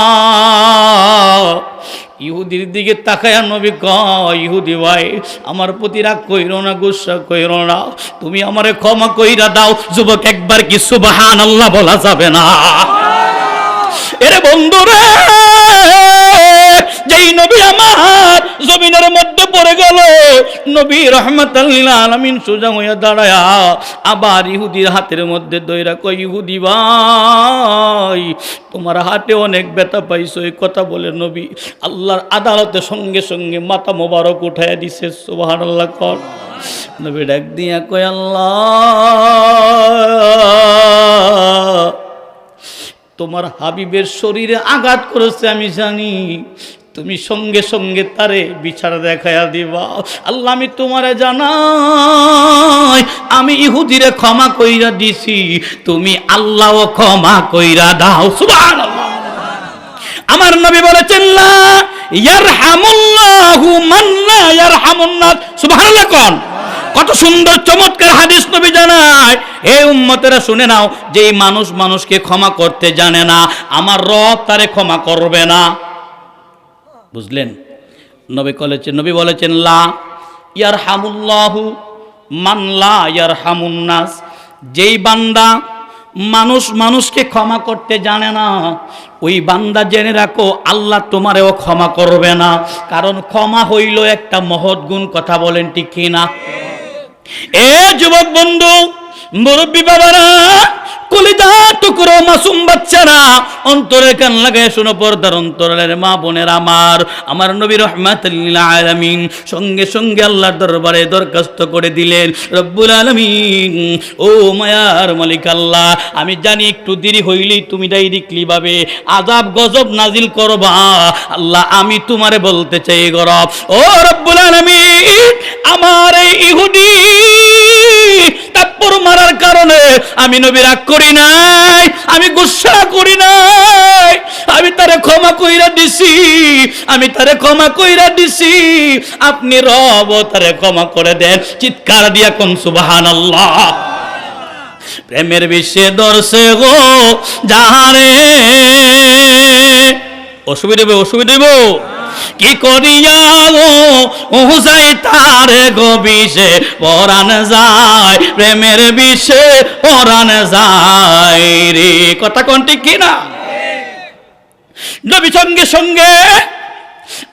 ইহুদির দিকে তাকায়া নবী কয়, ইহুদি ভাই আমার প্রতি রাগ কইরো না, গুসা কইরো না, তুমি আমারে ক্ষমা কইরা দাও। যুবক একবার কি সুবহানাল্লাহ বলা যাবে না? এরে বন্ধুরে, যেই নবী আমার জমিনের মধ্যে পড়ে গেল, নবী রাহমাতাল লিল আলামিন সোজা হইয়া দাঁড়ায়া আবার ইহুদির হাতের মধ্যে দইরা কই, ইহুদি ভাই তোমার হাতে অনেক ব্যথা পাইছো, এই কথা বলে নবী আল্লাহর আদালতে সঙ্গে সঙ্গে মাথা মোবারক উঠাইয়া দিছে। সুবহানাল্লাহ কর। নবী ডাক দিয়া কয়, আল্লাহ তোমার হাবিবের শরীরে আঘাত করেছে আমি জানি, তুমি সঙ্গে সঙ্গে তারে বিচার দেখাইয়া দিবা। আল্লাহ আমি তোমারে জানাই আমি ইহুদিরে ক্ষমা কইরা দিছি, তুমি আল্লাহও ক্ষমা কইরা দাও। সুবহানাল্লাহ। আমার নবী বলেছেন লা ইয়ারহামুল্লাহু মান লা ইয়ারহামুন নাস। সুবহানাল্লাহ কোন। কত সুন্দর চমৎকার হাদিস নবী জানায়, এই উম্মতেরা শুনে নাও, যে মানুষ মানুষকে ক্ষমা করতে জানে না আমার রব তারে ক্ষমা করবে না। বুঝলেন? নবী বলেছেন লা ইয়ারহামুল্লাহু মান লা ইয়ারহামুন নাস। যেই বান্দা মানুষ মানুষকে ক্ষমা করতে জানে না ওই বান্দা জেনে রাখো আল্লাহ তোমারেও ক্ষমা করবে না, কারণ ক্ষমা হইল একটা মহৎ গুণ। কথা বলেন ঠিক কিনা? এ যুবক বন্ধু, মুরব্বী বাবারা, কলিজা টুকরো মাসুম বাচ্চারা, অন্তরে কান লাগায় শোনো, পর্দার অন্তরের মা বোনেরা আমার নবী রাহমাতুল লিল আলামিন সঙ্গে সঙ্গে আল্লাহর দরবারে দরখাস্ত করে দিলেন, রব্বুল আলামিন ও মায়ার মালিক আল্লাহ, আমি জানি একটু দেরি হইলেই তুমি ডাইরেক্টলি ভাবে আযাব গজব নাজিল করবা। আল্লাহ আমি তোমারে বলতে চাই গরব, ও রব্বুল আলামিন আমার এই ইহুদি তাপ্পর মারার কারণে আমি নবী রাগ করি নাই, আমি গুসা করি নাই, আমি তারে ক্ষমা কইরা দিছি, আমি তারে ক্ষমা কইরা দিছি, আপনি রব তারে ক্ষমা করে দেন। চিৎকার দিয়া কোন সুবহানাল্লাহ। প্রেমের বিষে দর্শে গো যাহারে, অসুবিধা দেব কি করিয়া ও যাই তারে গো বিষে পরাণ যায়, প্রেমের বিষে পরাণ যায় রে। কথা কোন ঠিক কিনা? নবী সঙ্গে সঙ্গে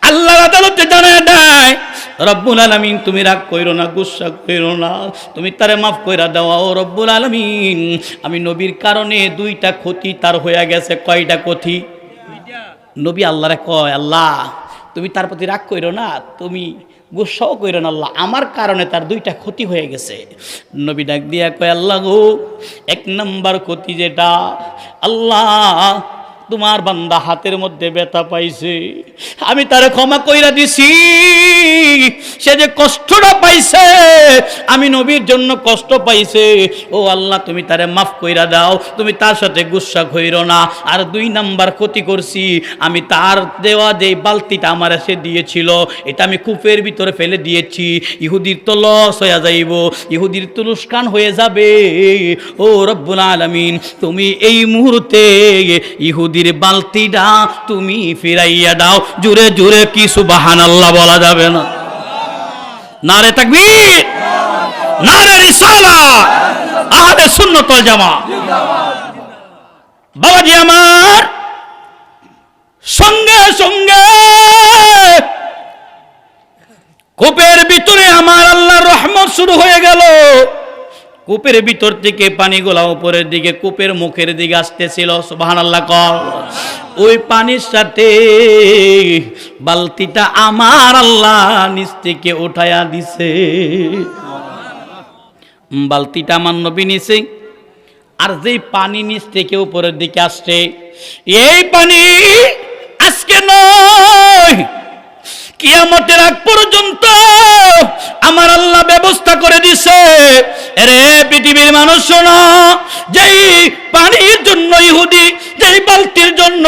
আল্লাহর আদালতে জানায় দেয়, রব্বুল আলামিন তুমি রাগ কইরো না, গুসা কইরো না, তুমি তারে মাফ কইরা দাও। ও রব্বুল আলামিন আমি নবীর কারণে দুইটা ক্ষতি তার হয়ে গেছে। কয়টা ক্ষতি? নবী আল্লাহরে কয়, আল্লাহ তুমি তার প্রতি রাগ কইরো না, তুমি গুসাও কইরো না, আল্লাহ আমার কারণে তার দুইটা ক্ষতি হয়ে গেছে। নবী ডাক দিয়া কয়, আল্লাহ গো এক নাম্বার ক্ষতি যেটা, আল্লাহ তোমার বান্দা হাতের মধ্যে ব্যথা পাইছে, আমি তারে ক্ষমা কইরা দিছি, সে যে কষ্টটা পাইছে আমি নবীর জন্য কষ্ট পাইছে, ও আল্লাহ তুমি তারে মাফ কইরা দাও, তুমি তার সাথে গুসা কইরো না। আর দুই নাম্বার ক্ষতি করছি, আমি তার দেওয়া যে বালতিটা আমার এসে দিয়েছিল এটা আমি কূপের ভিতরে ফেলে দিয়েছি, ইহুদির তো লস হয়ে যাইব, ইহুদির তো লুসকান হয়ে যাবে। ও রব্বুল আলামিন তুমি এই মুহূর্তে ইহুদির বালতিটা তুমি ফিরাইয়া দাও। জুরে জুরে কি সুবহানাল্লাহ বলা যাবে না? নারে তাকবীর, নারে রিসালাত, আহলে সুন্নাত ওয়াল জামাত। বাবাজি আমার, সঙ্গে সঙ্গে কূপের ভিতরে আমার আল্লাহর রহমত শুরু হয়ে গেল। কূপের ভিতর থেকে পানিগুলা উপরের দিকে কূপের মুখের দিকে আসতেছিল। সুবহানাল্লাহ কও। ওই পানির সাথে বালতিটা আমার আল্লাহ নিচ থেকে উঠায়া দিছে। বালতিটা আমার নবী নিছে, আর যেই পানি নিচ থেকে উপরের দিকে আসছে, এই পানি আজকে নয়, কিয়ামতের আগ পর্যন্ত আমার আল্লাহ ব্যবস্থা করে দিছে। রে পৃথিবীর মানুষ শোনো, যেই পানির জন্য ইহুদি, যেই বালতির জন্য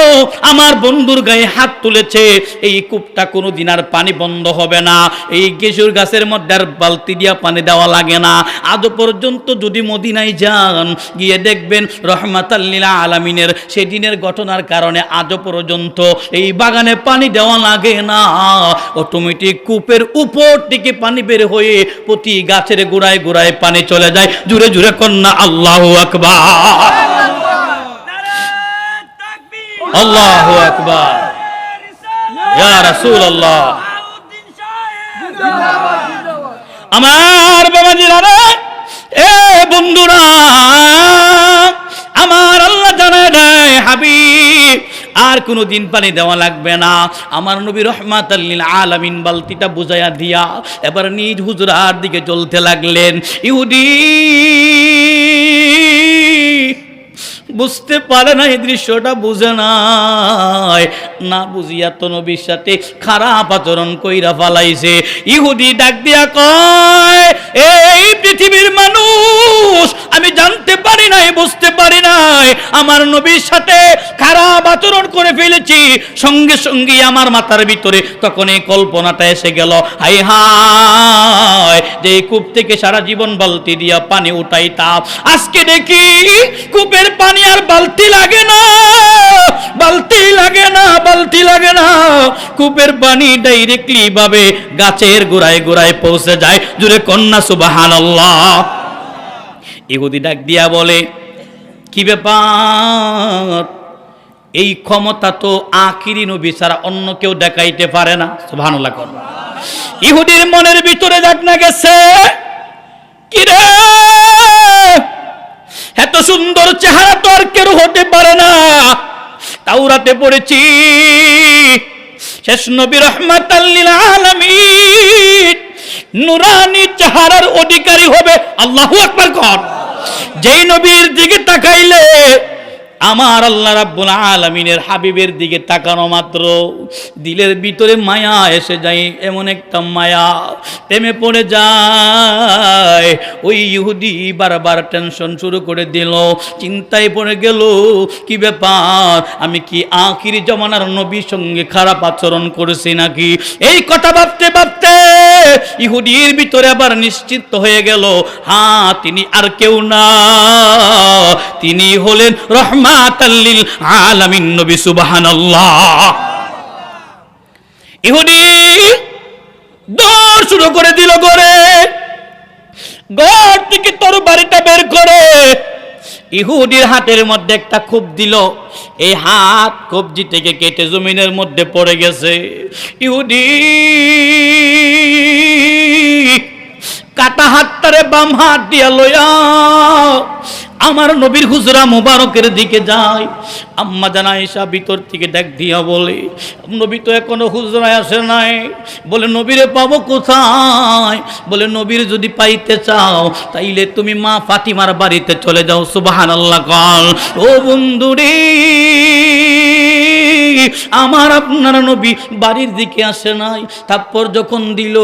আমার বন্ধুর গায়ে হাত তুলেছে, এই কূপটা কোনোদিন আর পানি বন্ধ হবে না। এই খেজুর গাছের মধ্যে আর বালতি দিয়া পানি দেওয়া লাগে না। আজ পর্যন্ত যদি মদিনায় যান, গিয়ে দেখবেন রহমাতাল লিল আলামিনের সেদিনের ঘটনার কারণে আজ পর্যন্ত এই বাগানে পানি দেওয়া লাগে না। অটোমেটিক কূপের উপর থেকে পানি বের হয়ে প্রতি গাছের গোড়ায় গোড়ায় পানি চলে যায়। জুড়ে জুড়ে কন্যা আল্লাহু আকবার, আল্লাহু আকবার, ইয়া রাসূলুল্লাহ। আমার বাবাজিরা রে, এ বন্ধুরা, আমার আল্লাহ জানায় দেয় হাবিব আর কোনোদিন পানি দেওয়া লাগবে না। আমার নবী রহমাতাল লিল আলামিন বালতিটা বুঝাইয়া দিয়া এবার নিজ হুজরার দিকে চলতে লাগলেন। ইহুদি বুঝতে পারে না, এই দৃশ্যটা বুঝে নাই, না বুঝিয়া তো নবীর সাথে খারাপ আচরণ কইরা ফালাইছে। ইহুদি ডাক দিয়া কয়, এই পৃথিবীর মানুষ, আমি জানতে পারি নাই, বুঝতে পারি নাই, আমার নবীর সাথে খারাপ আচরণ করে ফেলেছি। সঙ্গে সঙ্গে আমার মাথার ভিতরে তখন এই কল্পনাটা এসে গেল, হাই হায়, যে কূপ থেকে সারা জীবন বালতি দিয়া পানি উঠাইতাম, আজকে দেখি কূপের পানি আর বালতি লাগে না, বালতি লাগে না, বালতি লাগে না, কূপের পানি ডাইরেক্টলি ভাবে গাছের গোড়ায় গোড়ায় পৌঁছে যায়। জুড়ে কন্যা সুবহানাল্লাহ। ইহুদি ডাক দিয়া বলে, কি ব্যাপার, এই ক্ষমতা তো আখিরি নবী ছাড়া অন্য কেউ দেখাইতে পারে না। সুবহানাল্লাহ। ইহুদির মনের ভিতরে ডাক না গেছে, কি রে, এত সুন্দর চেহারা তো আর কেউ হতে পারে না। তাওরাতে পড়েছি শেষ নবী রহমাতাল লিল আলামিন নুরানি চেহারার অধিকারী হবে। আল্লাহু আকবার কর। যেই নবীর দিকে তাকাইলে আমার আল্লাহ রাব্বুল আলামিনের হাবিবের দিকে তাকানো মাত্র দিলের ভিতরে মায়া এসে যায়, এমন একটা মায়া প্রেমে পড়ে যায়। ওই ইহুদি বারবার টেনশন শুরু করে দিল, চিন্তায় পড়ে গেল, কি ব্যাপার, আমি কি আখিরি জমানার নবীর সঙ্গে খারাপ আচরণ করেছি নাকি? এই কথা ভাবতে ভাবতে ইহুদির ভিতরে আবার নিশ্চিত হয়ে গেল, হ্যাঁ, তিনি আর কেউ না, তিনি হলেন রহমাতাল লিল আলামিন নবী। সুবহানাল্লাহ। ইহুদি দৌড় শুরু করে দিল ঘরে, ঘর থেকে তরবারিটা বের করে ইহুদির হাতের মধ্যে একটা খুব দিল। এই হাত কবজি থেকে কেটে জমিনের মধ্যে পড়ে গেছে। ইহুদি কাটা হাতটারে বাম হাত দিয়া লইয়া আমার নবীর হুজরা মুবারকের দিকে যায়। আম্মা জান আয়েশা ভিতর থেকে ডাক দিয়া বলে, নবী তো এখনো হুজরায় আসে নাই। বলে, নবীরে পাবো কোথায়? বলে, নবীর যদি পাইতে চাও তাইলে তুমি মা ফাতিমার বাড়িতে চলে যাও। সুবহানাল্লাহ। কল ও বন্ধুরে, আমার আপনার নবী বাড়ির দিকে আসে নাই। তারপর যখন দিল,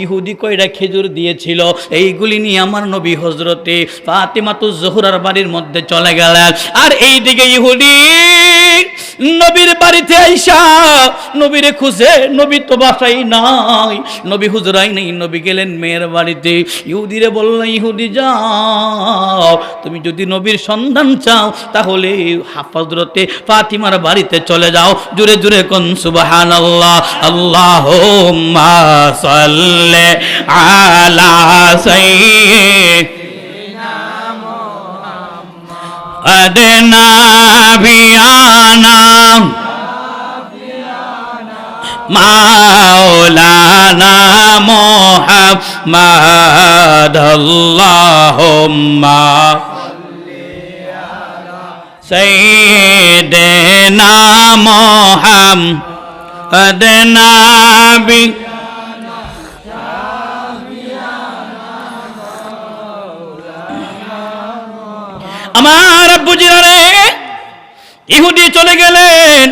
ইহুদি কয়টা খেজুর দিয়েছিল, এইগুলি নিয়ে আমার নবী হযরতে ফাতিমাতুজ জোহরার বাড়ির মধ্যে চলে গেলেন। আর এইদিকে ইহুদি নবীর বাড়িতে আইসা নবীরে খুঁজে, নবী তো বাসাই নাই, নবী হুজরাই নেই। নবী গেলেন মেয়ের বাড়িতে। ইহুদিরে বলল, ইহুদি যাও, তুমি যদি নবীর সন্ধান চাও তাহলে হযরতে ফাতিমার বাড়িতে চলে যাও। জোরে জোরে কোন সুবহানাল্লাহ। আল্লাহুম্মা সাল্লি আলা সাইয়্যিদিনা মুহাম্মাদ নাবিয়ানা মাওলানা মুহাম্মাদ আল্লাহুম্মা সাইয়্যিদিনা মুহাম্মাদ নাবি আমার আব্বুজিরা রে, ইহুদি চলে গেলেন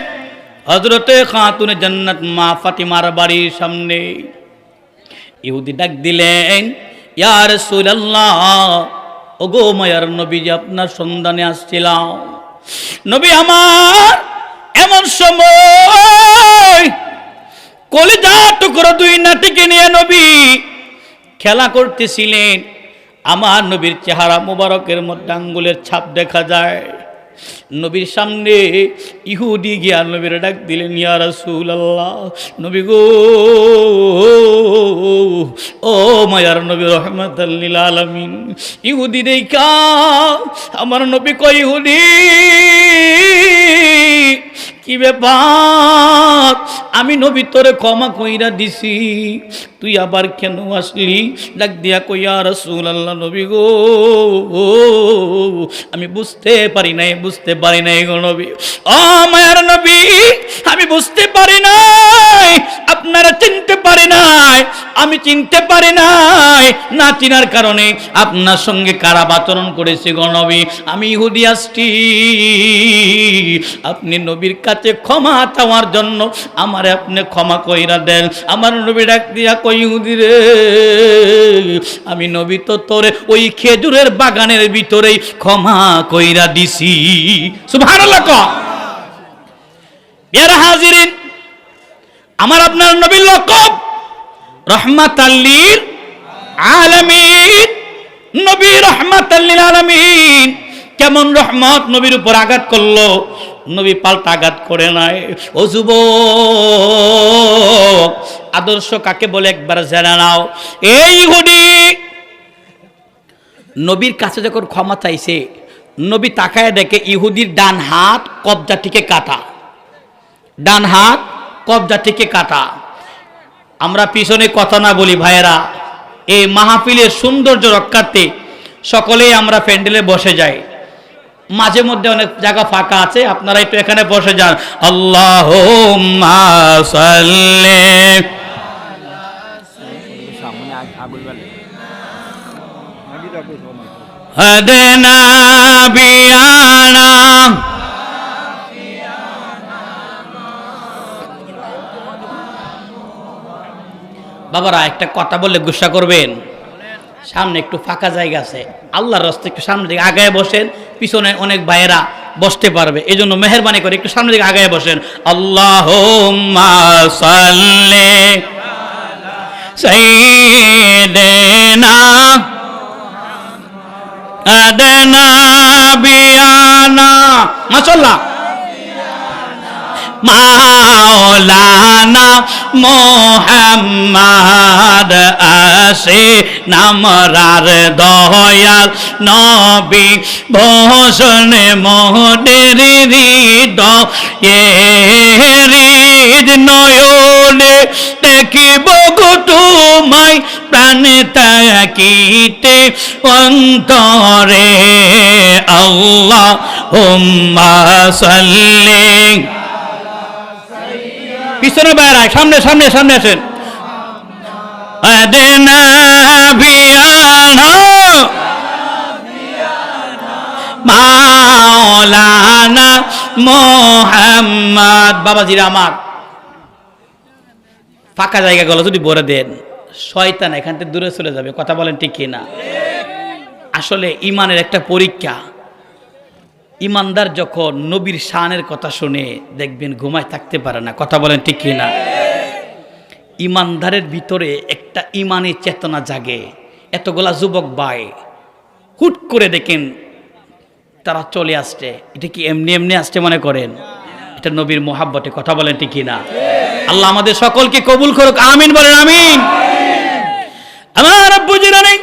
হযরতে খাতুনে জান্নাত মা ফাতিমার বাড়ির সামনে। ইহুদি ডাক দিলেন, ইয়া রাসূলুল্লাহ, ওগো মায়ার নবীজি, আপনার সন্ধানে আসছিলাম। নবী আমার এমন সময় কলিজা টুকরো দুই নাতিকে নিয়ে নবী খেলা করতেছিলেন। আমার নবীর চেহারা মুবারকের মধ্যে আঙ্গুলের ছাপ দেখা যায়। নবীর সামনে ইহুদি গিয়া নবীর ডাক দিলেন, ইয়া রাসূলুল্লাহ, নবী গো, ও মায়ার নবী রহমাতাল লিল আলামিন। ইহুদি দেখা আমার নবী কয়, ইহুদি কি কি ব্যাপার, আমি নবী তোরে ক্ষমা কইরা দিছি, তুই আবার কেন আসলি? ডাক দিয়া কই, ইয়া রাসূলুল্লাহ, নবী গো, আমি বুঝতে পারি নাই গো নবী। ও মায়ার নবী, আমি বুঝতে পারি নাই, আপনারা চিনতে পারি নাই, আমি চিনতে পারি নাই, না চিনার কারণে আপনার সঙ্গে খারাপ আচরণ করেছি গো নবী। আমি ইহুদি আসছি, আপনি নবীর কাছে ক্ষমা চাওয়ার জন্য আমারে আপনি ক্ষমা কইরা দেন। আমার নবী ডাক দিয়া কই, ইহুদি রে, আমি নবী তো তোরে ওই খেজুরের বাগানের ভিতরেই ক্ষমা কইরা দিছি। সুবহানাল্লাহ। ইয়া হাজিরিন, আমার আপনার নবীর লকব রাহমাতাল লিল আলামিন। নবী রাহমাতাল লিল আলামিন, কেমন রহমত নবীর উপর আঘাত করলো, নবী পাল্টা আঘাত করে নাই। ও যুবক, আদর্শ কাকে বলে একবার জেনে নাও। এই ইহুদি নবীর কাছে যখন ক্ষমা চাইছে, নবী তাকায় দেখে ইহুদির ডান হাত কবজা থেকে কাটা, ডান হাত কবজা থেকে কাটা। আমরা পিছনে কথা না বলি ভাইয়েরা, এই মাহফিলের সৌন্দর্য রক্ষার্থে সকলেই আমরা প্যান্ডেলে বসে যাই, মাঝে মধ্যে অনেক জায়গা ফাঁকা আছে, আপনারা একটু এখানে বসে যান। আল্লাহুম্মা সাল্লি হাদানা বিয়ানা। বাবারা, একটা কথা বললে গুসা করবেন, সামনে একটু ফাঁকা জায়গা আছে, আল্লাহর রাস্তায় একটু সামনে দিকে আগায় বসেন, পিছনে অনেক ভাইয়েরা বসতে পারবে, এই জন্য মেহরবানি করে একটু সামনে দিকে আগায় বসেন। আল্লাহুম্মা সাল্লি সাইয়্যিদিনা আদনা বিয়ানা, মাশাআল্লাহ, মাওলানা মোহাম্মদ আসে নামরার দয়াল নবী, ভূষণ মোহনের হৃদয়ের নয়নে দেখিব গো তোমায়, প্রাণে তাকিতে অন্তরে। আল্লাহুম্মা সাল্লি, পিছনে বাইরে, সামনে সামনে সামনে আসেন। আদনা বিয়ানা মাওলানা মোহাম্মদ। বাবাজিরা আমার, ফাঁকা জায়গা গুলো যদি ভরে দেন, শয়তান এখান থেকে দূরে চলে যাবে। কথা বলেন ঠিক কিনা? আসলে ইমানের একটা পরীক্ষা। ইমানদার যখন নবীর শানের কথা শুনে দেখবেন ঘুমায় থাকতে পারে না। কথা বলেন ঠিক কিনা? ইমানদারের ভিতরে একটা ইমানি চেতনা জাগে। এতগুলা যুবক ভাই হুট করে দেখেন তারা চলে আসছে, এটা কি এমনি এমনি আসছে মনে করেন? এটা নবীর মোহাব্বতে। কথা বলেন ঠিক কিনা? আল্লাহ আমাদের সকলকে কবুল করুক, আমিন বলেন আমিন। আমার আব্বু জানেন,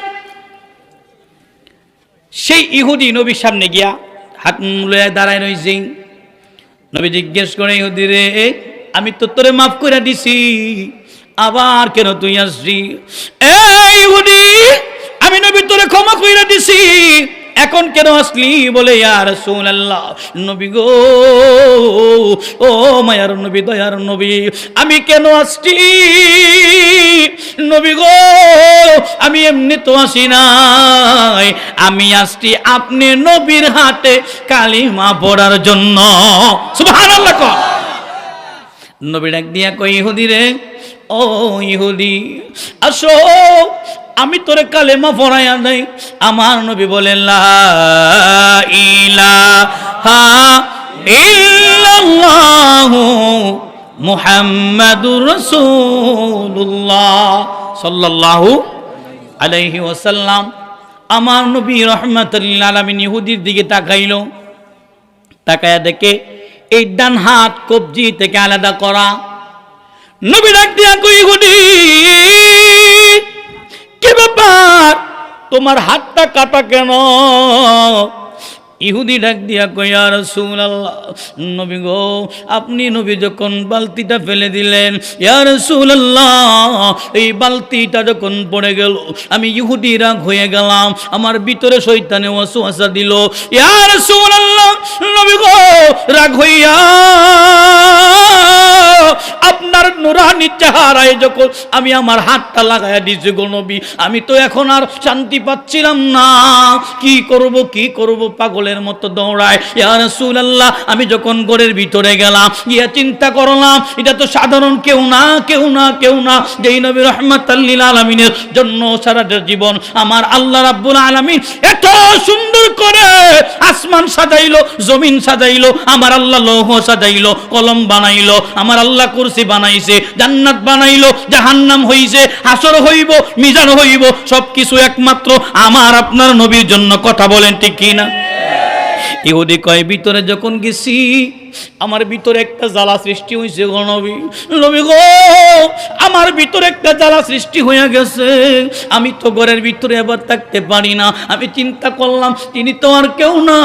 সেই ইহুদি নবীর সামনে গিয়া হাত মুলায় দাঁড়ায় রয়েছে। নবী জিজ্ঞেস করে, ইহুদি রে, আমি তো তোরে মাফ করে দিছি, আবার কেন তুই আসছি? এই ইহুদি, আমি নবী তোরে ক্ষমা করে দিছি, এখন কেন আসলি? বলে, ইয়া রাসূলুল্লাহ, নবী গো, ও মায়ার নবী, দয়ার নবী, আমি কেন আসছি? নবী গো, আমি এমনি তো আসি নাই, আমি আসছি আপনি নবীর হাতে কালিমা পড়ার জন্য। সুবহানাল্লাহ। নবী ডাক দিয়া কই, ইহুদি রে, ও ইহুদি, আসো, আমি তোরে কালেমা পড়াইয়া দেই। আমার নবী বলেন, লা ইলাহা ইল্লাল্লাহু মুহাম্মাদুর রাসূলুল্লাহ সাল্লাল্লাহু আলাইহি ওয়াসাল্লাম। আমার নবী রাহমাতুল লিল আলামিন ইহুদির দিকে তাকাইল, তাকায়া দেখে এই ডান হাত কবজি থেকে আলাদা করা। নবী ডাক দিয়া কই, ইহুদি, কি ব্যাপার, তোমার হাতটা কাটা কেন? ইহুদি ডাক দিয়া কয়, ইয়া রাসূলুল্লাহ, নবী গো, আপনি নবী যখন বালতিটা ফেলে দিলেন, ইয়া রাসূলুল্লাহ, এই বালতিটা যখন পড়ে গেল আমি ইহুদি রাগ হয়ে গেলাম, আমার ভিতরে শয়তানে ওয়াসওয়াসা দিল। ইয়া রাসূলুল্লাহ, নবী গো, রাগ হইয়া আপনার নুরানি চেহারায় যখন আমি আমার হাতটা লাগাইয়া দিয়েছি গো নবী, আমি তো এখন আর শান্তি পাচ্ছিলাম না, কি করব পাগলের মতো দৌড়ায়। ইয়া রাসূলুল্লাহ, আমি যখন ঘরের ভিতরে গেলাম, গিয়া চিন্তা করলাম এটা তো সাধারণ কেউ না যেই নবী রাহমাতাল লিল আলামিনের জন্য সারাটা জীবন আমার আল্লাহ রাব্বুল আলামিন এত সুন্দর করে আসমান সাজাইলো, জমিন সাজাইলো, আমার আল্লাহ লৌহ সাজাইলো, কলম বানাইলো, আমার আল্লাহ কুরসি বানাইছে, জান্নাত বানাইলো, জাহান্নাম হইছে, হাসর হইব, মিজান হইব, সবকিছু একমাত্র আমার আপনার নবীর জন্য। কথা বলেন ঠিক কি না? ইহুদি কয়, ভিতরে যখন গেছি আমার ভিতরে একটা জ্বালা সৃষ্টি হয়েছে গো নবী, নবী গো, আমার ভিতরে একটা জ্বালা সৃষ্টি হয়ে গেছে, আমি তো ঘরের ভিতরে আবার থাকতে পারি না। আমি চিন্তা করলাম তিনি তো আর কেউ না,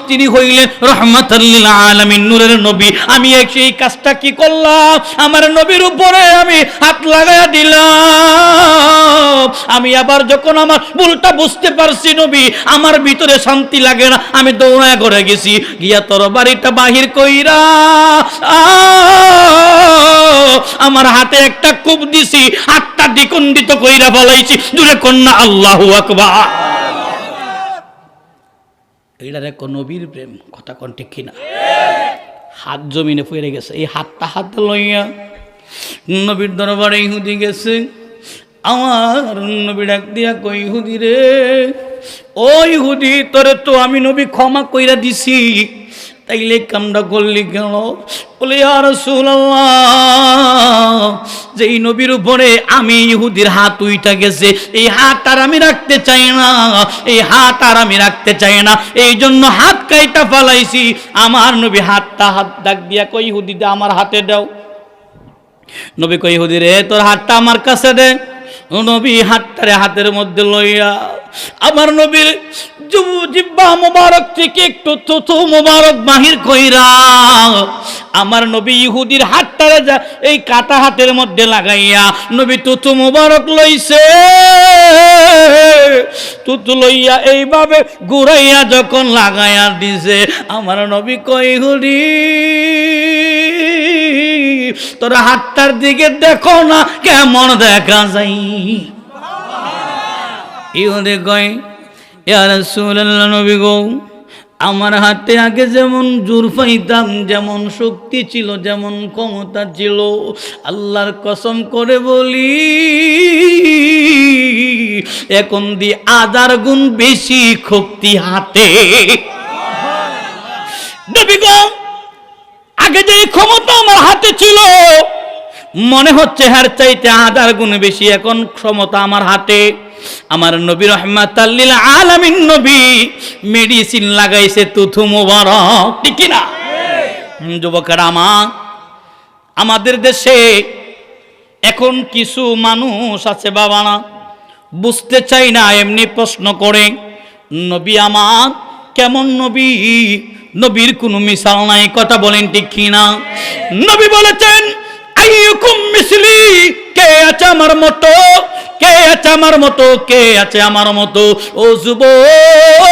তিনি হইলেন রাহমাতাল লিল আলামিন, নূরের নবী। আমি এই কাজটা কি করলাম, আমার নবীর উপরে আমি হাত লাগায়া দিলাম। আমি আবার যখন আমার ভুলটা বুঝতে পারছি নবী, আমার ভিতরে শান্তি লাগে না, আমি দৌড়ায় করে গেছি, গিয়া তরবারিটা বাহির কইরা আমার হাতে একটা কোপ দিছি, হাতটা দ্বিখণ্ডিত কইরা ফলাইছি। দূরে কন্যা আল্লাহু আকবার। এইটার এক নবীর প্রেম। কথা কোন ঠিক কিনা? হাত জমিনে পড়ে গেছে, এই হাতটা হাত লইয়া নবীর দরবারে ইহুদি গেছে। আমার নবী ডাক দিয়া কই, ইহুদি রে, ও ইহুদি, তোরে তো আমি নবী ক্ষমা কইরা দিছি, তাইলে কামটা করলি কেন? বলে, ইয়া রাসূলুল্লাহ, যেই নবীর উপরে আমি ইহুদির হাত উইঠা গেছে, এই হাত আর আমি রাখতে চাই না, এই হাত আর আমি রাখতে চাই না, এই জন্য হাত কাইটা ফালাইছি। আমার নবী হাত ডাক দিয়া কই, ইহুদি দে, আমার হাতে দাও। নবী কই, ইহুদি রে, তোর হাতটা আমার কাছে দে। নবী হাতটারে হাতের মধ্যে লইয়া আমার নবীর জিহ্বা মোবারক থেকে একটু থুথু মোবারক বাহির কইরা আমার নবী ইহুদির হাতটারে এই কাটা হাতের মধ্যে লাগাইয়া নবী থুথু মোবারক লইছে। থুথু লইয়া এইভাবে ঘুরাইয়া যখন লাগাইয়া দিছে, আমার নবী কই, ইহুদি, তোরা হাতটার দিকে দেখো না কেমন দেখা যায়। ইহুদি কয়, ইয়া রাসূলুল্লাহ, নবী গো, আমার হাতে আগে যেমন জোর পাইতাম, যেমন শক্তি ছিল, যেমন ক্ষমতা ছিল, আল্লাহর কসম করে বলি এখন দি 1000 গুণ বেশি শক্তি হাতে। নবী গো, আগে যে ক্ষমতা আমার হাতে ছিল মনে হচ্ছে হার চাইতে 1000 গুণ বেশি এখন ক্ষমতা আমার হাতে। আমার নবী রাহমাতাল লিল আলামিন নবী মেডিসিন লাগাইছে থুথু মোবারক, ঠিক কি না? যুবকেরা, আমাদের দেশে এখন কিছু মানুষ আছে বাবা না, বুঝতে চাই না, এমনি প্রশ্ন করে, নবী আমার কেমন নবী? নবীর কোনো মিসাল নাই। কথা বলেন ঠিক কি না? নবী বলেছেন, আইয়ুকুম মিসলি, কে আছে আমার মতো, কে আছে আমার মতো, কে আছে আমার মতো? ও যুবক,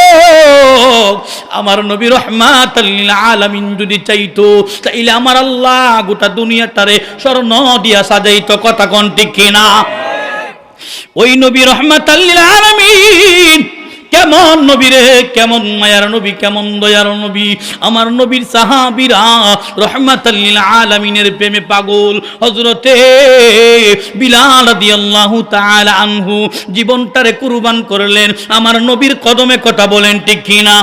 আমার নবী রাহমাতাল লিল আলামিন যদি চাইতো তাইলে আমার আল্লাহ গোটা দুনিয়াটারে স্বর্ণ দিয়া সাজাইতো। কথা কোন ঠিক কিনা? ওই নবী রাহমাতাল লিল আলামিন কেমন নবী রে, কেমন মায়ার নবী, কেমন দয়ার নবী। আমার নবীর সাহাবীরা রাহমাতাল লিল আলামিনের প্রেমে পাগল। হযরতে বিলাল রাদিয়াল্লাহু তাআলা আনহু জীবনটারে কুরবান করলেন আমার নবীর কদমে। কথা বলেন ঠিক কিনা?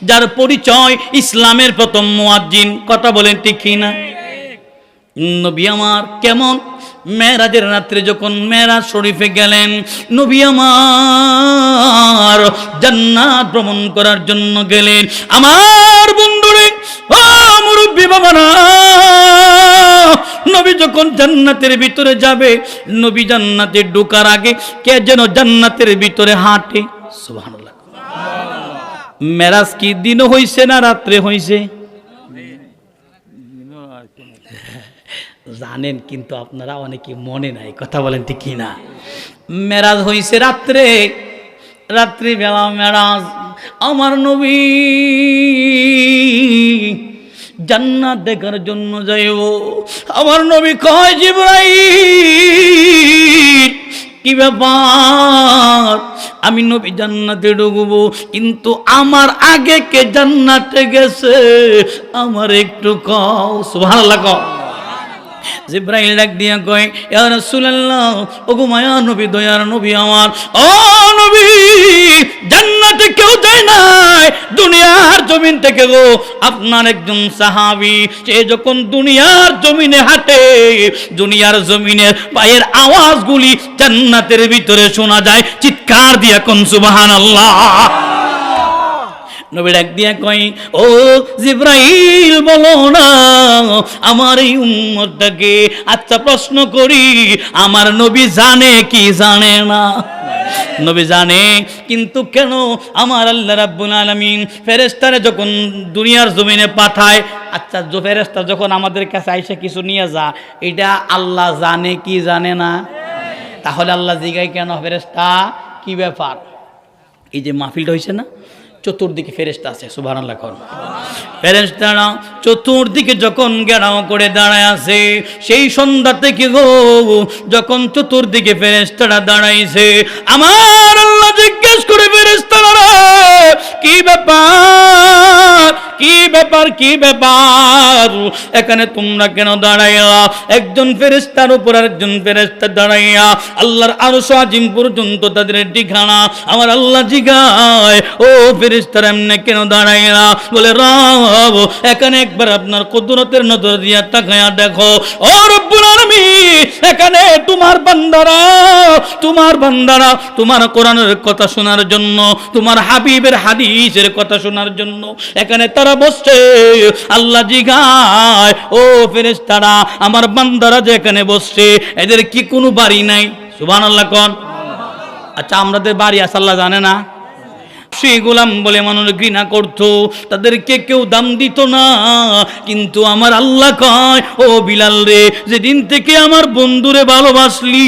যার পরিচয় ইসলামের প্রথম মুয়াজ্জিন। কথা বলেন ঠিক কিনা? নবী আমার কেমন মেরাজের রাত্রে যখন মেরাজ শরীফে গেলেন, নবী আমার জান্নাত ভ্রমণ করার জন্য গেলেন। আমার বন্ধুরে, ও মুরব্বী বাবারা, নবী যখন জান্নাতের ভিতরে যাবে, নবী জান্নাতে ঢোকার আগে কে যেন জান্নাতের ভিতরে হাঁটে। সুবহানাল্লাহ। মেরাজ কি দিনও হইছে না রাত্রে হইছে? জানেন কিন্তু আপনারা অনেকে মনে নাই, কথা বলেন ঠিক কিনা? মেরাজ হইছে রাত্রে, রাত্রি বেলা মেরাজ। আমার নবী জান্নাত দেখার জন্য যাইব। আমার নবী কয়, জিবরাইল কি ব্যাপার? আমি নবী জান্নাতে ঢুকবো, কিন্তু আমার আগে কে জান্নাতে গেছে আমার একটু কও। সুবহানাল্লাহ কও। জিবরাইল ডাক দিয়া কয়, ইয়া রাসূলুল্লাহ, ওগো মায়া নবী, দয়ার নবী আমার, ও নবী, জান্নাতে কেউ যায় নাই, দুনিয়ার জমিন থেকে গো আপনার একজন সাহাবী, সে যখন দুনিয়ার জমিনে হাঁটে, দুনিয়ার জমিনের পায়ের আওয়াজগুলি জান্নাতের ভিতরে শোনা যায়। চিৎকার দিয়া কোন সুবহানাল্লাহ। নবী ডাক দিয়া কই, ও জিবরাইল, বলো না আমার এই উম্মতটাকে, আচ্ছা প্রশ্ন করি, আমার নবী জানে কি জানে না? নবী জানে, কিন্তু কেন আমার আল্লাহ রাব্বুল আলামিন ফেরেশতারে যখন দুনিয়ার জমিনে পাঠায়, আচ্ছা ফেরেশতা যখন আমাদের কাছে আইসা কিছু নিয়ে যা, এটা আল্লাহ জানে কি জানে না? তাহলে আল্লাহ জিগায় কেন, ফেরেশতা কি ব্যাপার? এই যে মাহফিলটা হয়েছে না, চতুর্দিকে ফেরেশতা আছে। সুবহানাল্লাহ। ফেরেশতারা চতুর্দিকে যখন ঘেরাও করে দাঁড়ায় আছে, সেই সন্ধ্যা থেকে গো যখন চতুর্দিকে ফেরেশতারা দাঁড়াইছে, আমার আল্লাহ জিজ্ঞেস করে, ফেরেশতারা কি ব্যাপার, কি ব্যাপার, কি ব্যাপার, এখানে তোমরা কেন দাঁড়াইলা? একজন ফেরেশতার উপর আরেকজন ফেরেশতা দাঁড়াইয়া আল্লাহর আরশ আজিম পর্যন্ত তাদের ঠিকানা। আমার আল্লাহ জিগায়, ও ফেরেশতারা এমনি কেন দাঁড়াইলা? বলে, রব, এখানে একবার আপনার কুদরতের নজর দিয়া তাকায়া দেখো, ও রব্বুল আলামিন, এখানে তোমার বান্দারা, তোমার বান্দারা তোমার কোরআনের কথা শোনার জন্য, তোমার হাবিবের হাদিসের কথা শোনার জন্য এখানে তারা বসছে। আল্লাহ জিগায়, ও ফেরেশতারা, আমার বান্দারা যে এখানে বসছে, এদের কি কোনো বাড়ি নাই? সুবহানাল্লাহ কোন। আচ্ছা, আমাদের বাড়ি আছে আল্লাহ জানে না? সেই গোলাম বলে মানুষ ঘৃণা করত, তাদেরকে কেউ দাম দিত না, কিন্তু আমার আল্লাহ কয়, ও বিলাল রে, যেদিন থেকে আমার বন্ধুরে ভালোবাসলি,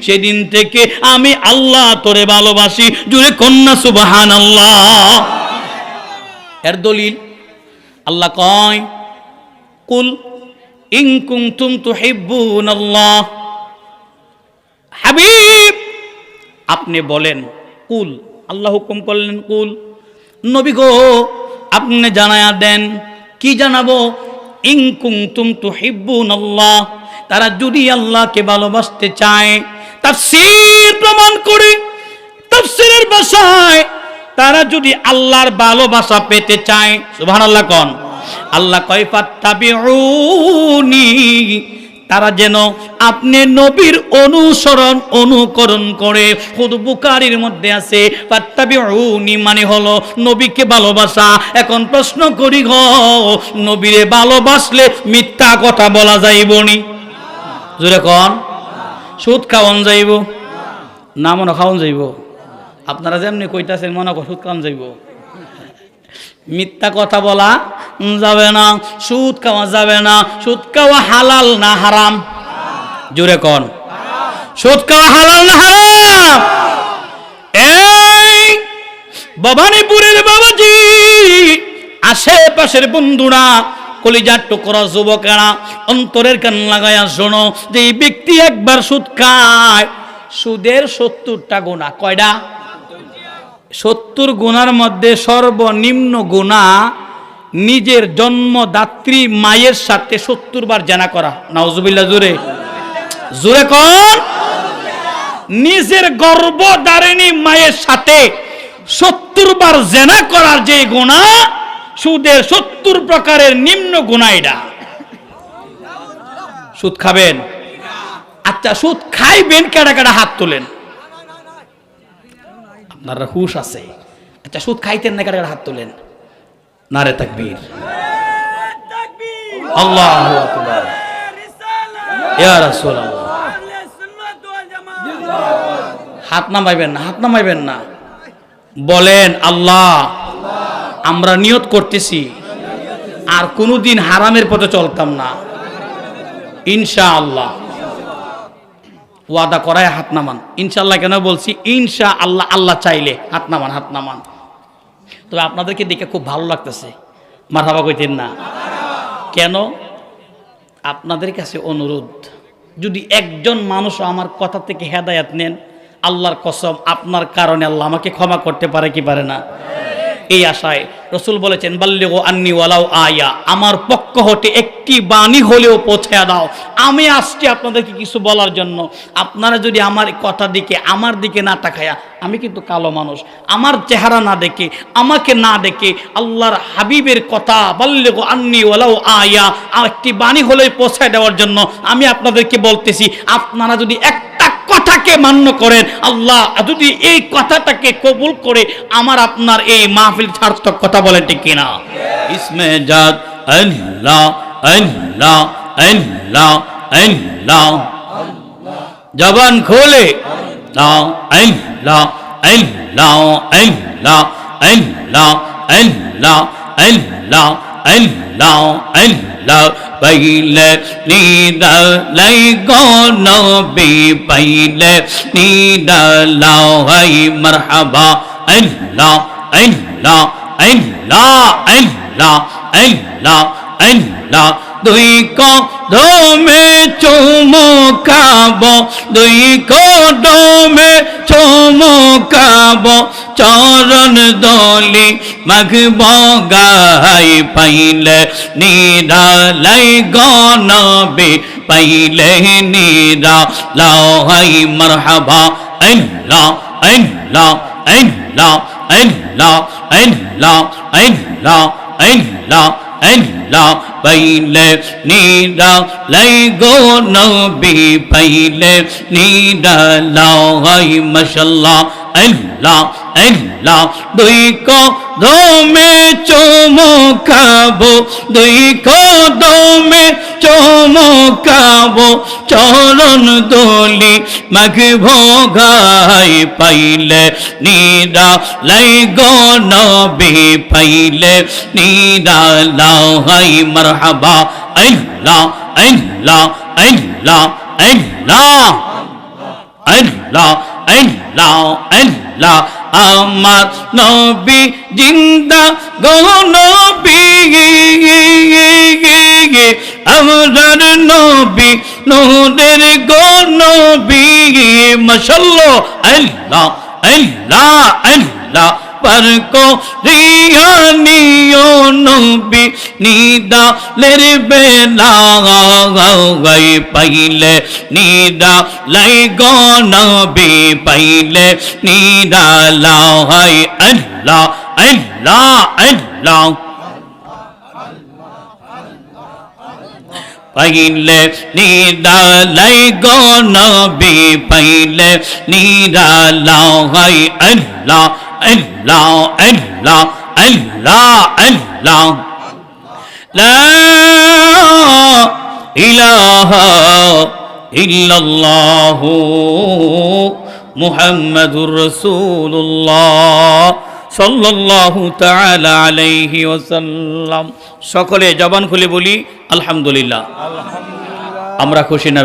সেদিন থেকে আমি আল্লাহ তোরে ভালোবাসি। জুড়ে কন্যা সুবহানাল্লাহ। এর দলিল আল্লাহ কয়, কুল ইন কুনতুম তুহিব্বুনাল্লাহ, হাবিব আপনি বলেন, কুল, আল্লাহ হুকুম করলেন, কুল, নবী গো আপনি জানায়া দেন। কি জানাবো? ইন কুনতুম তুহিব্বুনাল্লাহ, তারা যদি আল্লাহকে ভালোবাসতে চায়, তাফসীর প্রমাণ করে, তাফসীরের ভাষায় তারা যদি আল্লাহর ভালোবাসা পেতে চায়, সুবহানাল্লাহ কোন। আল্লাহ কয়, ফাত্তাবিউনি, তারা যেন আপনি নবীর অনুসরণ অনুকরণ করে। খুদ বুখারীর মধ্যে আছে, ফাত্তাবিউনি মানে হলো নবীকে ভালোবাসা। এখন প্রশ্ন করি গো, নবীরে ভালোবাসলে মিথ্যা কথা বলা যাইবনি? জোরে কোন। সুদ খাওয়ান যাইব না? মনে খাওয়ান যাইব? আপনারা যেমনি কইতাছেন মনে কর সুদ খাওয়ান যাইব। মিথ্যা কথা বলা যাবে না, সুদ খাওয়া যাবে না। সুদ খাওয়া হালাল না হারাম? জোরে কোন। সুদ খাওয়া হালাল না হারাম? এই ভবানীপুরের বাবাজি, আশেপাশের বন্ধুরা, কলিজার টুকরা যুবকেরা, অন্তরের কান লাগায়া শোনো, যে এই ব্যক্তি একবার সুদ খায়, সুদের 70টা গুনাহ। কয়টা? 70 গুনার মধ্যে সর্বনিম্ন গুনাহ নিজের জন্মদাত্রী মায়ের সাথে 70 বার জিনা করা। নাউজুবিল্লাহ। জোরে জোরে কোন। নিজের গর্ভধারিণী মায়ের সাথে 70 বার জিনা করার যে গুনাহ, সুদের 70 প্রকারের নিম্ন গুনাহ এটা। সুদ খাবেন? আচ্ছা, সুদ খাইবেন কারা কারা হাত তোলেন? আপনারা হুশ আছে? আচ্ছা, সুদ খাইতেন না কারা কারা হাত তোলেন? নারে তাকবীর, আল্লাহু আকবার, ইয়া রাসূলুল্লাহ। হাত নামাইবেন না, হাত নামাইবেন না, বলেন আল্লাহ। আমরা নিয়ত করতেছি আর কোনোদিন হারামের পথে চলতাম না ইনশাআল্লাহ। ওয়াদা করায় হাত নামান। ইনশাআল্লাহ কেন বলছি? ইনশাআল্লাহ, আল্লাহ চাইলে হাত নামান, হাত নামান। তবে আপনাদেরকে দেখে খুব ভালো লাগতেছে, মারহাবা কইতেন না কেন? আপনাদের কাছে অনুরোধ, যদি একজন মানুষও আমার কথা থেকে হেদায়েত নেন, আল্লাহর কসম আপনার কারণে আল্লাহ আমাকে ক্ষমা করতে পারে কি পারে না? এই আশায় রাসূল বলেছেন, বাল্লিগু আন্নি ওয়ালাউ আয়া, আমার পক্ষ হতে একটি বাণী হলেও পৌঁছায়া দাও। আমি আসছি আপনাদেরকে কিছু বলার জন্য। আপনারা যদি আমার কথা দিকে, আমার দিকে না তাকায়া, আমি কিন্তু কালো মানুষ, আমার চেহারা না দেখে, আমাকে না দেখে আল্লাহর হাবিবের কথা বাল্লিগু আন্নি ওয়ালাউ আয়া, একটি বাণী হলেও পৌঁছায় দেওয়ার জন্য আমি আপনাদেরকে বলতেছি। আপনারা যদি একটা কথাকে মান্য করেন, আল্লাহ যদি এই কথাটাকে কবুল করে আমার আপনার এই মাহফিল সার্থক, কথা বলেন ঠিক কিনা? ইসমে জাত আল্লাহ আল্লাহ আল্লাহ আল্লাহ, জবান খোলে আল্লাহ আল্লাহ আল্লাহ আল্লাহ আল্লাহ আল্লাহ আল্লাহ আল্লাহ আল্লাহ, পাইলে নিরালাই গো নবী, পাইলে নিরালাও হাই মারহাবা আল্লাহ আল্লাহ আল্লাহ আল্লাহ আল্লাহ আল্লাহ। দুই কদমে চুমুকাবো, দুই কদমে চুমুকাবো, চরণ দলি মাগব গাই, পাইলে নিরালাই গনবে, পাইলে নিরালাই মারহাবা আল্লাহ আল্লাহ আল্লাহ আল্লাহ আল্লাহ আল্লাহ আল্লাহ আল্লাহ, পাইলে নিরালাই গো নবী, পাইলে নিরালাই মাশাআল্লাহ আল্লাহ আল্লাহ। দুই কদমে চুমুকাবো, দুই কদমে চুমুকাবো, চরণ দলি মাগব গাই, পাইলে নিরালাই গো নবী, পাইলে নিরালাই মারহাবা আল্লাহ আল্লাহ আল্লাহ আল্লাহ আল্লাহ আল্লাহ আল্লাহ। আমার নবী জিন্দা গো নবী, আমরার নবী নূরের গো নবী, মাশাআল্লাহ আল্লাহ আল্লাহ আল্লাহ। পার করিয়ানিও নবী নিদালের বেলা গাই, পাইলে নিদালাই গো নবী, পাইলে নিদালাই আল্লাহ আল্লাহ আল্লাহ। পাইলে নিরালাই গো নবী, পাইলে নিরালাই আল্লাহ আল্লাহ আল্লাহ আল্লাহ আল্লাহ। লা ইলাহা ইল্লাল্লাহ মুহাম্মাদুর রাসূলুল্লাহ সাল্লাল্লাহু তাআলা আলাইহি ওয়াসাল্লাম। সকলে জবান খুলে বলি আলহামদুলিল্লাহ। আমরা খুশি না?